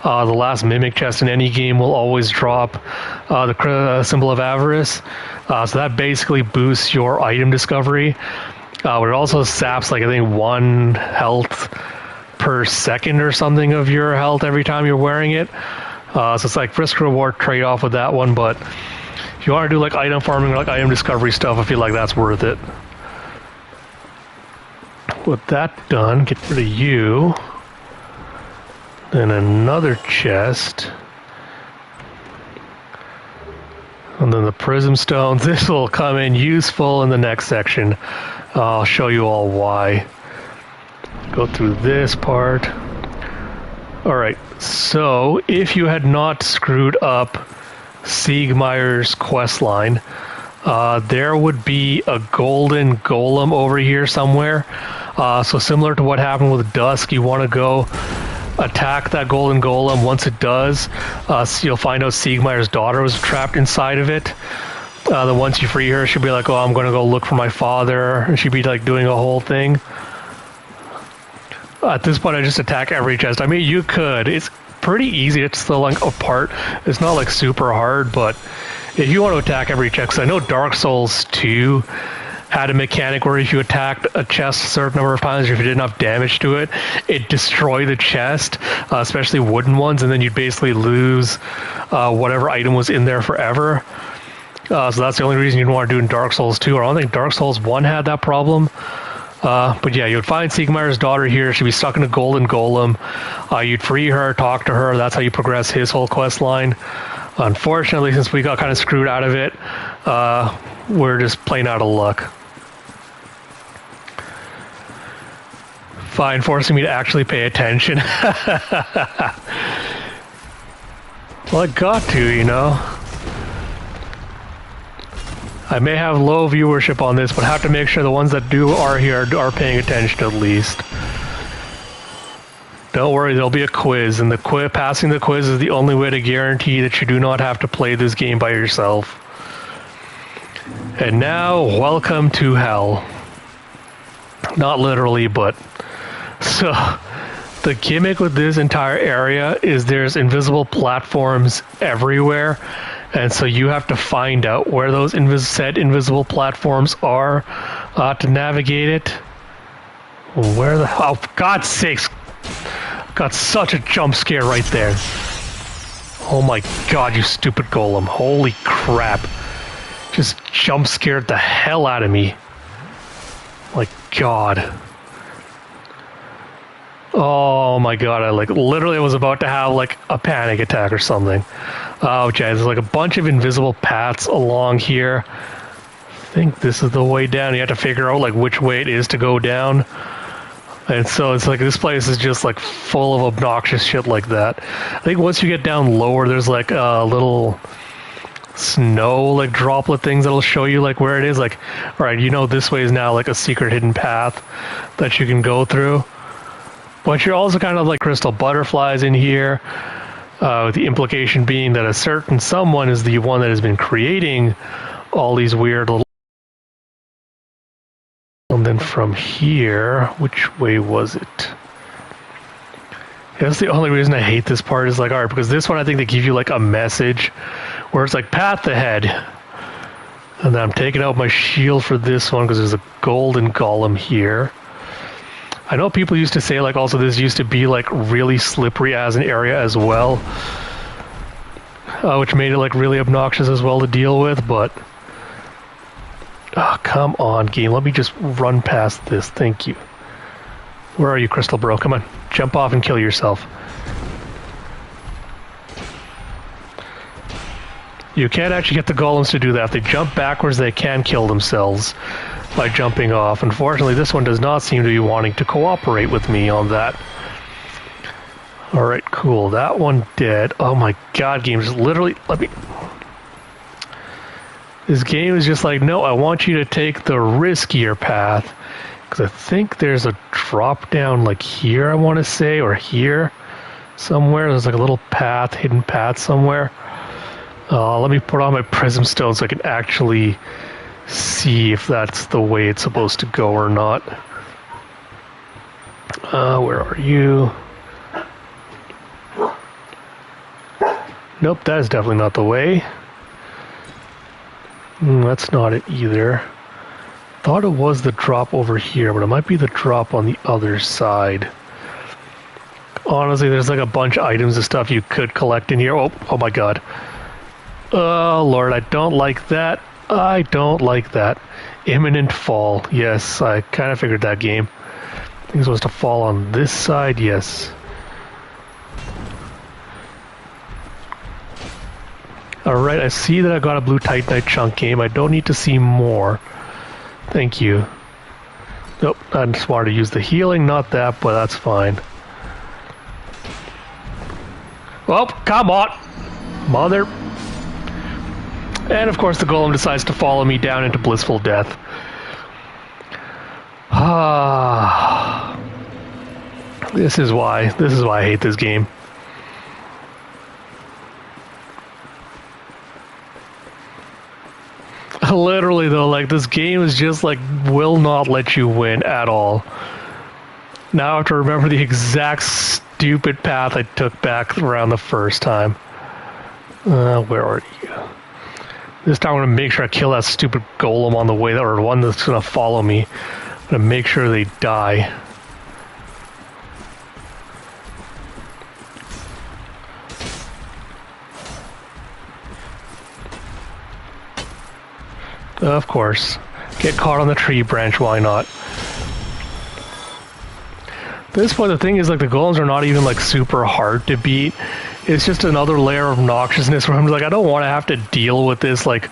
the last mimic chest in any game will always drop the symbol of avarice. So that basically boosts your item discovery. But it also saps, like, I think 1 health per second or something of your health every time you're wearing it. So it's like risk-reward trade-off with that one, but if you want to do like item farming or like item discovery stuff, I feel like that's worth it. With that done, get rid of you. Then another chest. And then the prism stones. This will come in useful in the next section. I'll show you all why. Go through this part. Alright, so if you had not screwed up Siegmeyer's questline, there would be a golden golem over here somewhere. So similar to what happened with Dusk, you want to go attack that golden golem. Once it does, you'll find out Siegmeyer's daughter was trapped inside of it. Then once you free her, she'll be like, oh, I'm going to go look for my father. And she'll be like doing a whole thing. At this point, I just attack every chest. I mean, you could. It's pretty easy. It's still like apart. It's not like super hard, but if you want to attack every chest, 'cause I know Dark Souls 2 had a mechanic where if you attacked a chest a certain number of times, or if you did enough damage to it, it destroyed the chest, especially wooden ones, and then you'd basically lose whatever item was in there forever. So that's the only reason you'd want to do it in Dark Souls 2. I don't think Dark Souls 1 had that problem. But yeah, you'd find Siegmeyer's daughter here. She'd be stuck in a golden golem. You'd free her, talk to her. That's how you progress his whole quest line. Unfortunately, since we got kind of screwed out of it, we're just plain out of luck. Fine, forcing me to actually pay attention. Well, I got to, you know. I may have low viewership on this, but I have to make sure the ones that are here are paying attention at least. Don't worry, there'll be a quiz, and passing the quiz is the only way to guarantee that you do not have to play this game by yourself. And now, welcome to hell. Not literally, but... So, the gimmick with this entire area is there's invisible platforms everywhere, and so you have to find out where those said invisible platforms are to navigate it. Where the... Oh, for God's sakes! Got such a jump scare right there. Oh my God, you stupid golem. Holy crap. Just jump scared the hell out of me. My God. Oh my God, I literally was about to have like a panic attack or something. Oh geez, there's like a bunch of invisible paths along here. I think this is the way down. You have to figure out like which way it is to go down. And so it's like this place is just like full of obnoxious shit like that. I think once you get down lower, there's like a little snow like droplet things that'll show you like where it is. Like, all right, you know this way is now like a secret hidden path that you can go through. But you're also kind of like crystal butterflies in here, with the implication being that a certain someone is the one that has been creating all these weird little... And then from here, which way was it? That's the only reason I hate this part is like, alright, because this one I think they give you like a message where it's like path ahead. And then I'm taking out my shield for this one because there's a golden golem here. I know people used to say like also this used to be like really slippery as an area as well. Which made it like really obnoxious as well to deal with, but Oh, come on, game. Let me just run past this. Thank you. Where are you, Crystal Bro? Come on. Jump off and kill yourself. You can't actually get the golems to do that. If they jump backwards, they can kill themselves by jumping off. Unfortunately, this one does not seem to be wanting to cooperate with me on that. Alright, cool. That one dead. Oh my god, game. Just literally, let me... This game is just like, no, I want you to take the riskier path. Because I think there's a drop down like here, I want to say, or here somewhere. There's like a little path, hidden path somewhere. Let me put on my prism stone so I can actually see if that's the way it's supposed to go or not. Where are you? Nope, that is definitely not the way. That's not it either. Thought it was the drop over here, but it might be the drop on the other side. Honestly, there's like a bunch of items and stuff you could collect in here. Oh my god. Oh lord, I don't like that. I don't like that. Imminent fall. Yes, I kind of figured that game. I think it's supposed to fall on this side, yes. Alright, I see that I got a blue Titanite chunk game. I don't need to see more. Thank you. Nope, I just wanted to use the healing, not that, but that's fine. Oh, come on! Mother... And of course the golem decides to follow me down into blissful death. Ah, this is why I hate this game. Literally though, like this game is just like will not let you win at all. Now I have to remember the exact stupid path I took back around the first time. Where are you? This time I'm going to make sure I kill that stupid golem on the way, or one that's going to follow me. I'm going to make sure they die. Of course. Get caught on the tree branch, why not? At this point, the thing is, like, the golems are not even, like, super hard to beat. It's just another layer of obnoxiousness where I'm like, I don't want to have to deal with this, like,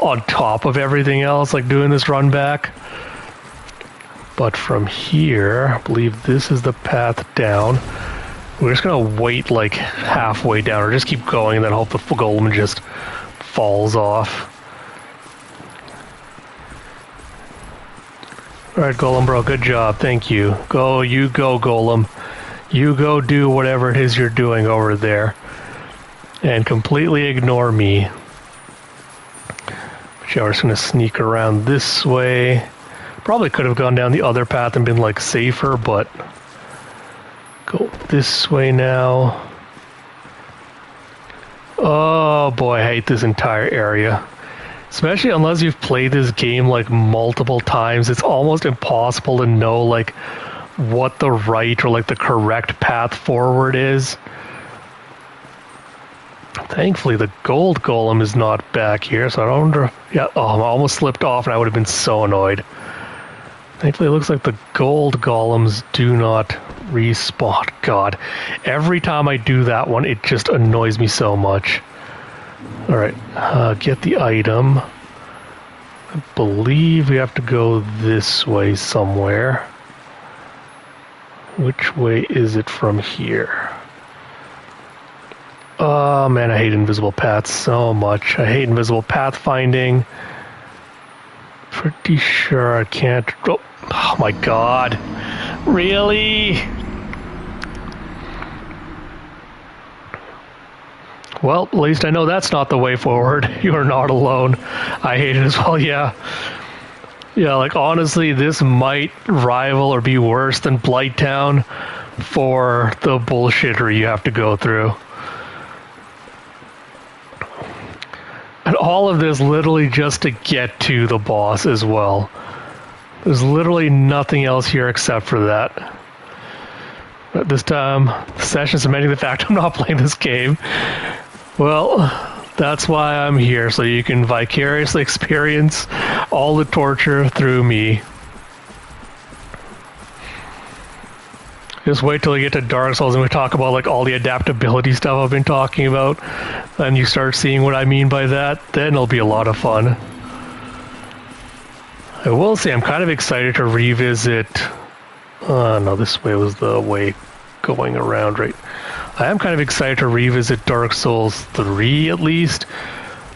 on top of everything else, like doing this run back. But from here, I believe this is the path down. We're just going to wait, like, halfway down, or just keep going and then hope the golem just falls off. Alright, Golem Bro, good job, thank you. You go, Golem. You go do whatever it is you're doing over there. And completely ignore me. But yeah, we're just gonna sneak around this way. Probably could have gone down the other path and been like safer, but go this way now. Oh boy, I hate this entire area. Especially unless you've played this game like multiple times, it's almost impossible to know like what the right or like the correct path forward is. Thankfully the gold golem is not back here, so I don't wonder. Yeah, oh, I almost slipped off and I would have been so annoyed. Thankfully it looks like the gold golems do not respawn. God, every time I do that one it just annoys me so much. Alright, get the item. I believe we have to go this way somewhere. Which way is it from here? Oh man, I hate invisible paths so much. I hate invisible path finding. Pretty sure I can't... Oh my god. Really? Well, at least I know that's not the way forward. You are not alone. I hate it as well, yeah. Yeah, like honestly, this might rival or be worse than Blighttown for the bullshittery you have to go through. And all of this literally just to get to the boss as well. There's literally nothing else here except for that. But this time, the session cementing the fact I'm not playing this game. Well, That's why I'm here, so you can vicariously experience all the torture through me. Just wait till we get to Dark Souls and we talk about like all the adaptability stuff I've been talking about, and you start seeing what I mean by that. Then it'll be a lot of fun. I will say I'm kind of excited to revisit. No, this way was the way going around, right? I am kind of excited to revisit Dark Souls 3 at least,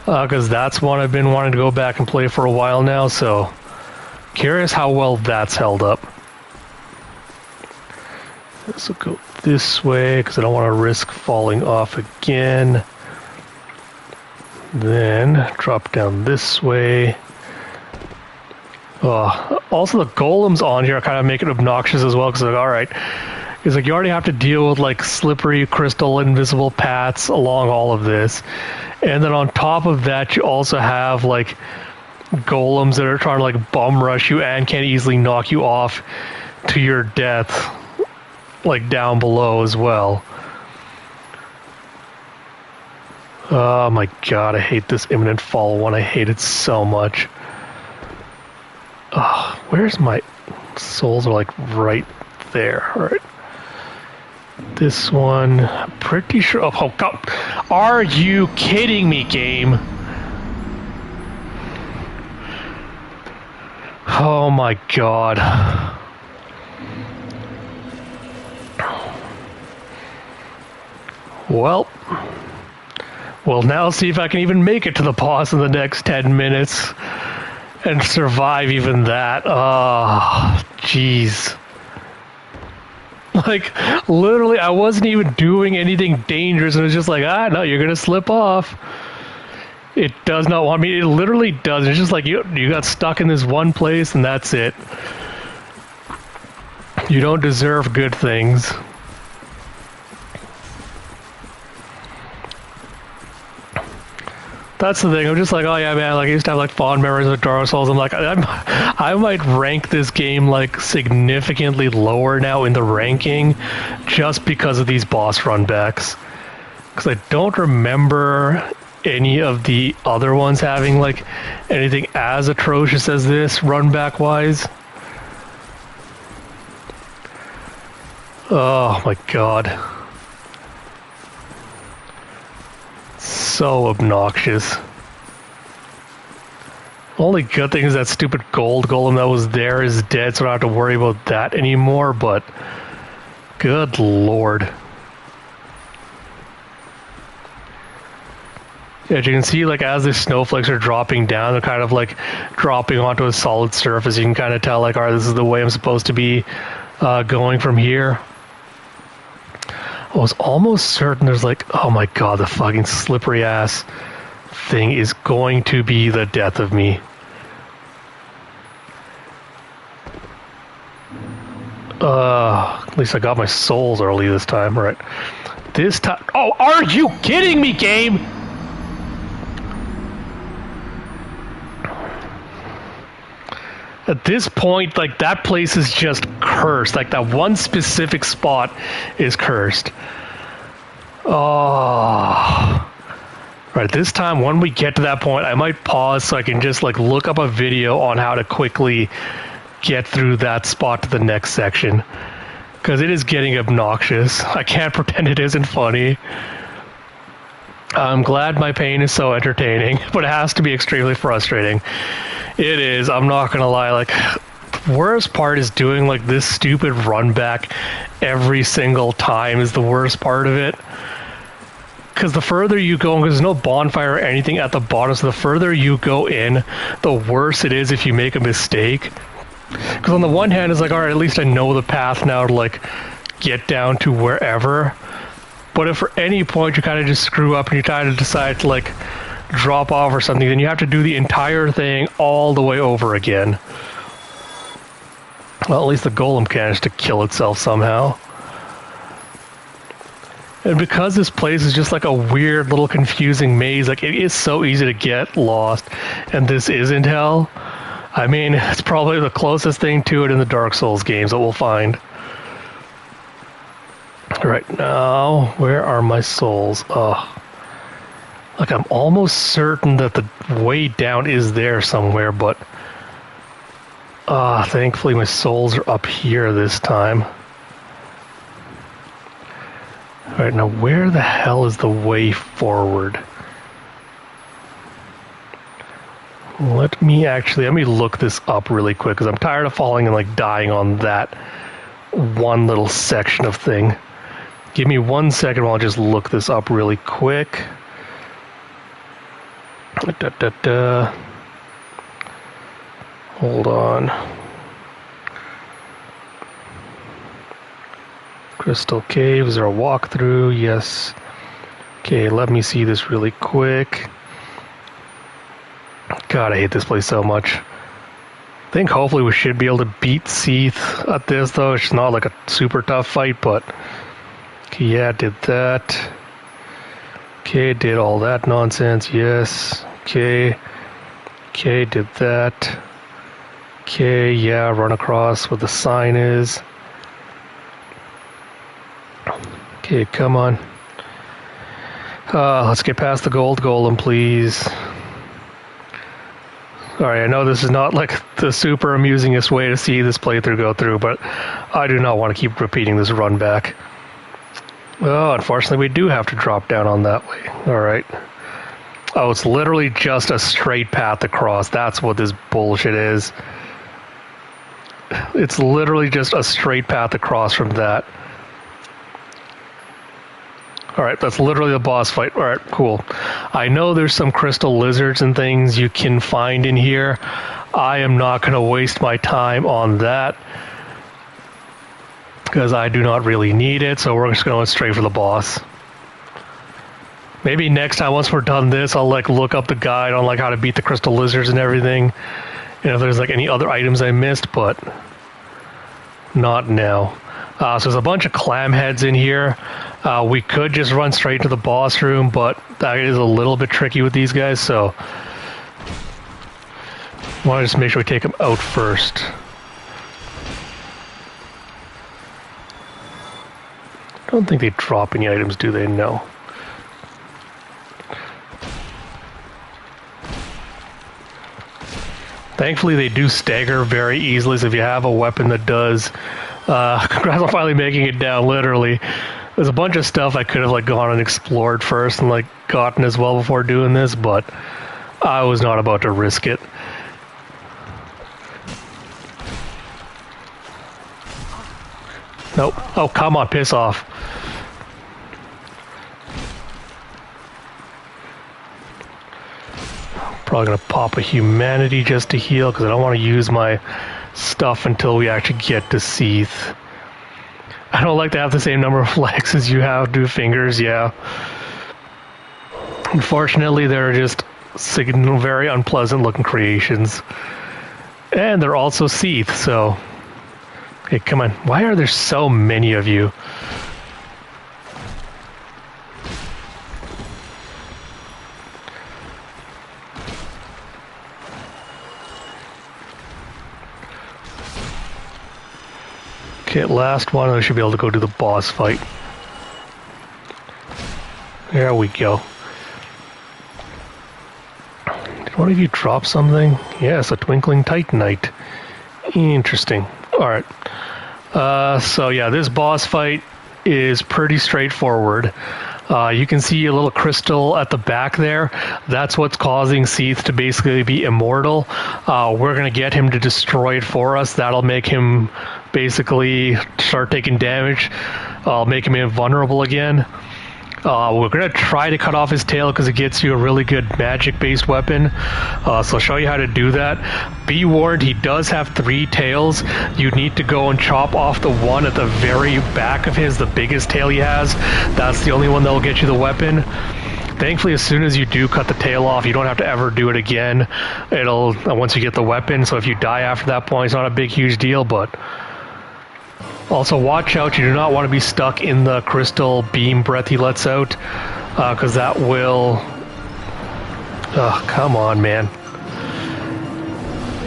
because that's one I've been wanting to go back and play for a while now. So curious how well that's held up. This will go this way because I don't want to risk falling off again. Then drop down this way. Also, the golems on here kind of make it obnoxious as well because, like, alright, it's like you already have to deal with like slippery crystal invisible paths along all of this. And then on top of that, you also have like golems that are trying to like bum rush you and can easily knock you off to your death. Like down below as well. Oh my god, I hate this imminent fall one. I hate it so much. Where's my souls are like right there. Alright. This one, I'm pretty sure. Oh god. Are you kidding me, game? Oh my god. Well, we'll now see if I can even make it to the boss in the next 10 minutes and survive even that. Oh, jeez. Like, literally, I wasn't even doing anything dangerous. It was just like, no, you're going to slip off. It does not want me. It literally does. It's just like you got stuck in this one place and that's it. You don't deserve good things. That's the thing. I'm just like, oh yeah, man. Like I used to have like fond memories of Dark Souls. I'm like, I might rank this game like significantly lower now in the ranking, just because of these boss run backs. Because I don't remember any of the other ones having like anything as atrocious as this run back wise. Oh my god. So obnoxious. Only good thing is that stupid gold golem that was there is dead, so I don't have to worry about that anymore, but good lord. As you can see, like as the snowflakes are dropping down, they're kind of like dropping onto a solid surface. You can kind of tell like, alright, this is the way I'm supposed to be going from here. I was almost certain there's like, oh my god, the fucking slippery ass thing is going to be the death of me. At least I got my souls early this time, right? This time, oh, are you kidding me, game? At this point, like, that place is just cursed. Like, that one specific spot is cursed. Oh. Right, this time, when we get to that point, I might pause so I can just, like, look up a video on how to quickly get through that spot to the next section. Because it is getting obnoxious. I can't pretend it isn't funny. I'm glad my pain is so entertaining, but it has to be extremely frustrating. It is, I'm not gonna lie, like, the worst part is doing, like, this stupid run back every single time is the worst part of it. Because the further you go, because there's no bonfire or anything at the bottom, so the further you go in, the worse it is if you make a mistake. Because on the one hand, it's like, alright, at least I know the path now to, like, get down to wherever. But if for any point you kind of just screw up and you kind of decide to, like, drop off or something, then you have to do the entire thing all the way over again. Well, at least the golem managed to kill itself somehow. And because this place is just like a weird little confusing maze, like it is so easy to get lost, and this isn't hell. I mean, it's probably the closest thing to it in the Dark Souls games that we'll find. Right now, where are my souls? Oh. Like, I'm almost certain that the way down is there somewhere, but thankfully my souls are up here this time. Alright, now where the hell is the way forward? Let me look this up really quick, because I'm tired of falling and like dying on that one little section of thing. Give me 1 second while I just look this up really quick. Hold on. Crystal Cave, is there a walkthrough? Yes. Okay, let me see this really quick. God, I hate this place so much. I think hopefully we should be able to beat Seath at this, though. It's not like a super tough fight, but... Okay, yeah, did that. Okay, did all that nonsense, yes. Okay. Okay, did that. Okay, yeah, run across where the sign is. Okay, come on. Let's get past the gold golem, please. Alright, I know this is not like the super amusingest way to see this playthrough go through, but I do not want to keep repeating this run back. Oh, unfortunately we do have to drop down on that way. Alright. Oh, it's literally just a straight path across. That's what this bullshit is. It's literally just a straight path across from that. Alright, that's literally the boss fight. Alright, cool. I know there's some crystal lizards and things you can find in here. I am not going to waste my time on that, because I do not really need it, so we're just going straight for the boss. Maybe next time, once we're done this, I'll like look up the guide on like how to beat the crystal lizards and everything. And if there's like any other items I missed, but not now. So there's a bunch of clam heads in here. We could just run straight to the boss room, but that is a little bit tricky with these guys, so I want to just make sure we take them out first. I don't think they drop any items, do they? No. Thankfully, they do stagger very easily, so if you have a weapon that does... congrats on finally making it down, literally. There's a bunch of stuff I could have like gone and explored first and like gotten as well before doing this, but I was not about to risk it. Nope. Oh, come on, piss off. Probably gonna pop a humanity just to heal, because I don't want to use my stuff until we actually get to Seath. I don't like to have the same number of legs as you have, do fingers, yeah. Unfortunately, they're just very unpleasant looking creations. And they're also Seath, so... Okay, come on. Why are there so many of you? Okay, last one, I should be able to go to the boss fight. There we go. Did one of you drop something? Yes, a twinkling titanite. Interesting. Alright. So yeah, this boss fight is pretty straightforward. You can see a little crystal at the back there. That's what's causing Seath to basically be immortal. We're going to get him to destroy it for us. That'll make him basically start taking damage. Make him invulnerable again. We're going to try to cut off his tail because it gets you a really good magic-based weapon. So I'll show you how to do that. Be warned, he does have 3 tails. You need to go and chop off the one at the very back of his, the biggest tail he has. That's the only one that will get you the weapon. Thankfully, as soon as you do cut the tail off, you don't have to ever do it again. It'll once you get the weapon, so if you die after that point, it's not a big, huge deal, but... Also, watch out, you do not want to be stuck in the crystal beam breath he lets out, because that will... Oh, come on, man.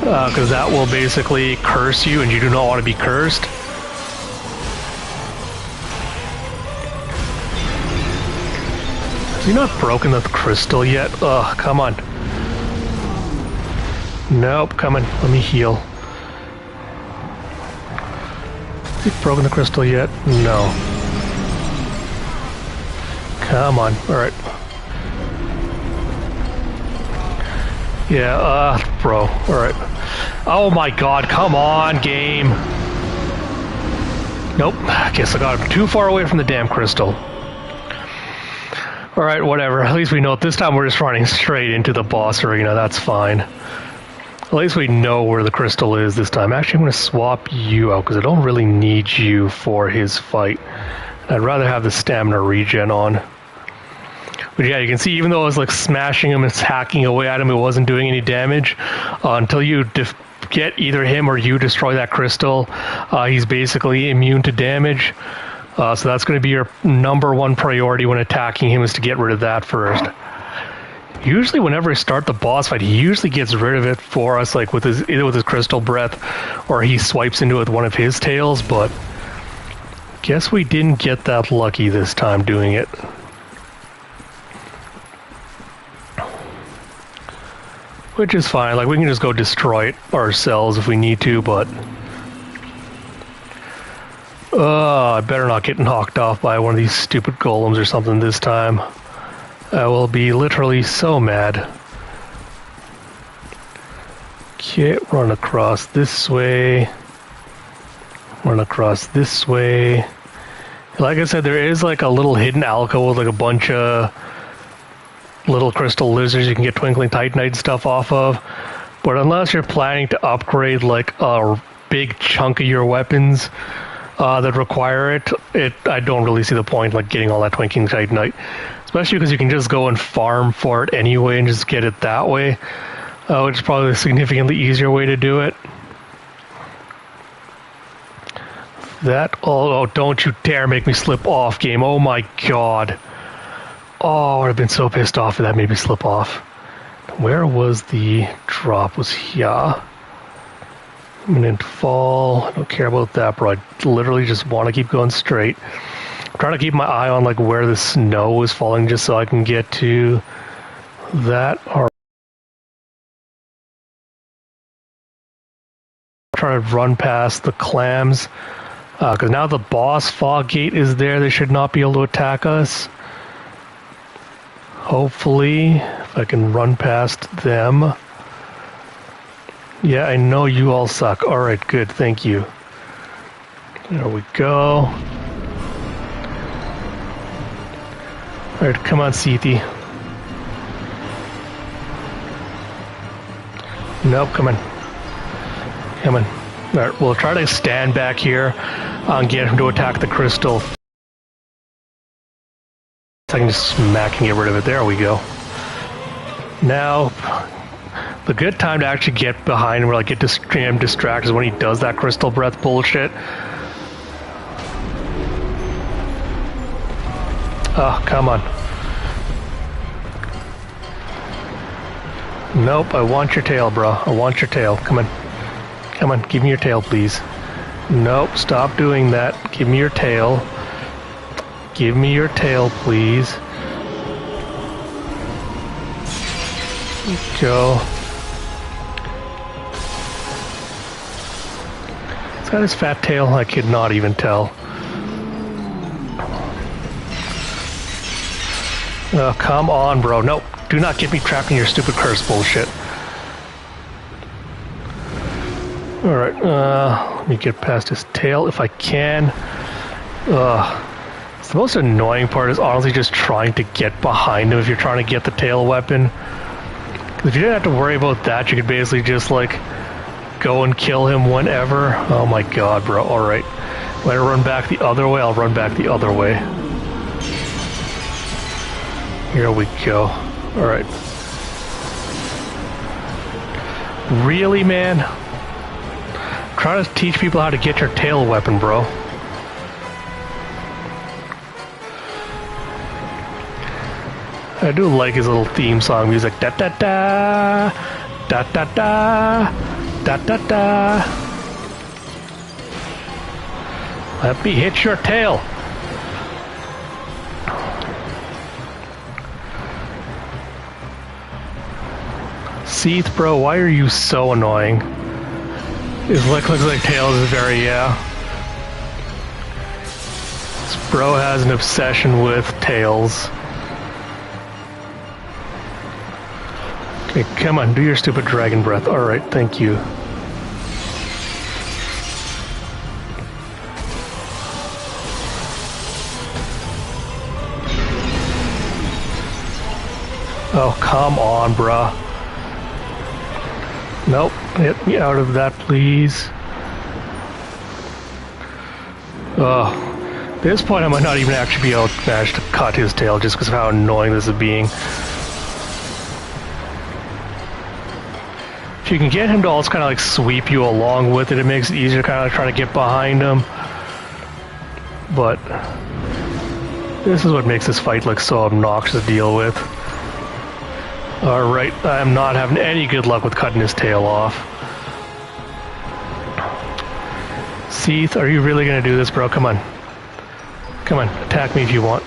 Because that will basically curse you, and you do not want to be cursed. Has he not broken the crystal yet? Ugh, come on. Nope, come on. Let me heal. Has he broken the crystal yet? No. Come on. Alright. Yeah, bro. Alright. Oh my god, come on, game. Nope. I guess I got too far away from the damn crystal. Alright, whatever. At least we know this time we're just running straight into the boss arena. That's fine. At least we know where the crystal is this time. Actually, I'm going to swap you out because I don't really need you for his fight. I'd rather have the stamina regen on. But yeah, you can see even though I was like smashing him and hacking away at him, it wasn't doing any damage. Until you get either him or you destroy that crystal, he's basically immune to damage. So that's going to be your number one priority when attacking him, is to get rid of that first. Usually whenever I start the boss fight, he usually gets rid of it for us, like with his, either with his crystal breath or he swipes into it with one of his tails, but guess we didn't get that lucky this time doing it. Which is fine, like we can just go destroy it ourselves if we need to, but I better not get knocked off by one of these stupid golems or something this time. I will be literally so mad. Okay, run across this way. Run across this way. Like I said, there is like a little hidden alcove with like a bunch of little crystal lizards you can get twinkling titanite stuff off of. But unless you're planning to upgrade like a big chunk of your weapons that require it, I don't really see the point like getting all that twinkling titanite. Especially because you can just go and farm for it anyway and just get it that way, which is probably a significantly easier way to do it. Oh, don't you dare make me slip off, game. Oh my god. Oh, I would have been so pissed off if that made me slip off. Where was the drop? Was here. Imminent fall. I don't care about that, bro. I literally just want to keep going straight. I'm trying to keep my eye on like where the snow is falling just so I can get to that. Or try to run past the clams. Because now the boss fog gate is there, they should not be able to attack us. Hopefully, if I can run past them. Yeah, I know you all suck. Alright, good, thank you. There we go. Alright, come on, Seethy. Nope, come on. Come on. Alright, we'll try to stand back here and get him to attack the crystal. I can just smack and get rid of it. There we go. Now, the good time to actually get behind him or like get distracted is when he does that crystal breath bullshit. Oh, come on. Nope, I want your tail, bro. I want your tail. Come on. Come on, give me your tail, please. Nope, stop doing that. Give me your tail. Give me your tail, please. Go. Is that his fat tail? I could not even tell. Oh, come on, bro. Nope. Do not get me trapped in your stupid curse bullshit. Alright, let me get past his tail if I can. The most annoying part is honestly just trying to get behind him if you're trying to get the tail weapon. If you didn't have to worry about that, you could basically just like go and kill him whenever. Oh my god, bro. Alright. When I run back the other way, I'll run back the other way. Here we go. Alright. Really, man? Try to teach people how to get your tail weapon, bro. I do like his little theme song music. Da da da, da da da, da da da. Let me hit your tail. Seath, bro, why are you so annoying? It looks like Tails is very, yeah. This bro has an obsession with Tails. Okay, come on, do your stupid dragon breath. Alright, thank you. Oh, come on, bruh. Nope, get me out of that, please. At this point I might not even actually be able to manage to cut his tail just because of how annoying this is being. If you can get him to also kind of like sweep you along with it, it makes it easier to kind of like try to get behind him. But this is what makes this fight like so obnoxious to deal with. Alright, I'm not having any good luck with cutting his tail off. Seath, are you really gonna do this, bro? Come on. Come on, attack me if you want.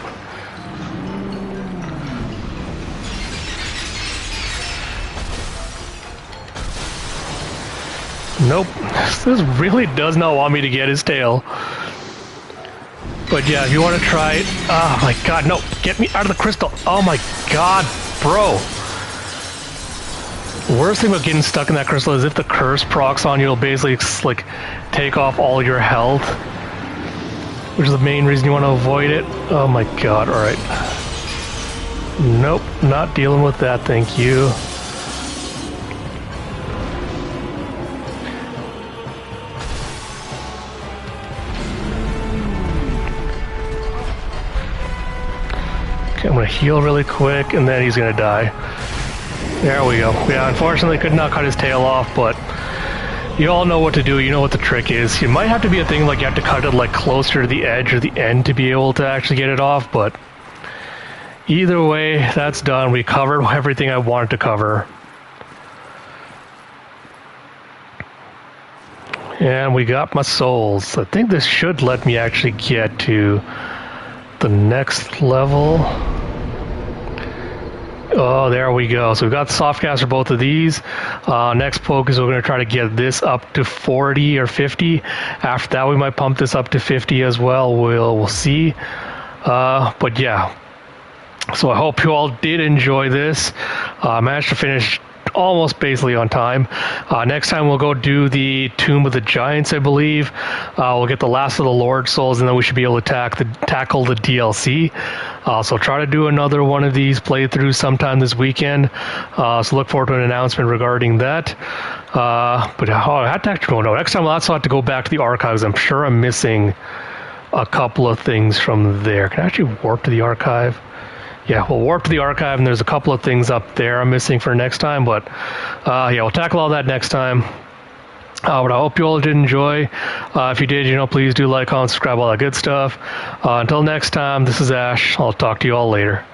Nope, this really does not want me to get his tail. But yeah, if you want to try it... Oh my god, no, get me out of the crystal. Oh my god, bro. The worst thing about getting stuck in that crystal is if the curse procs on you, it'll basically like take off all your health, which is the main reason you want to avoid it. Oh my god, alright. Nope, not dealing with that, thank you. Okay, I'm gonna heal really quick and then he's gonna die. There we go. Yeah, unfortunately could not cut his tail off, but you all know what to do. You know what the trick is. It might have to be a thing like you have to cut it like closer to the edge or the end to be able to actually get it off, but either way, that's done. We covered everything I wanted to cover. And we got my souls. I think this should let me actually get to the next level. Oh, there we go. So we've got softcast for both of these. Next poke is we're going to try to get this up to 40 or 50. After that, we might pump this up to 50 as well. We'll see. But yeah. So I hope you all did enjoy this. Managed to finish almost basically on time. Next time we'll go do the Tomb of the Giants, I believe. We'll get the last of the Lord Souls, and then we should be able to tackle the DLC. So try to do another one of these playthroughs sometime this weekend. So look forward to an announcement regarding that. But I had to actually go. No, next time I'll also have to go back to the archives. I'm sure I'm missing a couple of things from there. Can I actually warp to the archive? Yeah, we'll warp to the archive, and there's a couple of things up there I'm missing for next time, but yeah, we'll tackle all that next time. But I hope you all did enjoy. If you did, please do like, comment, subscribe, all that good stuff. Until next time, this is Ash. I'll talk to you all later.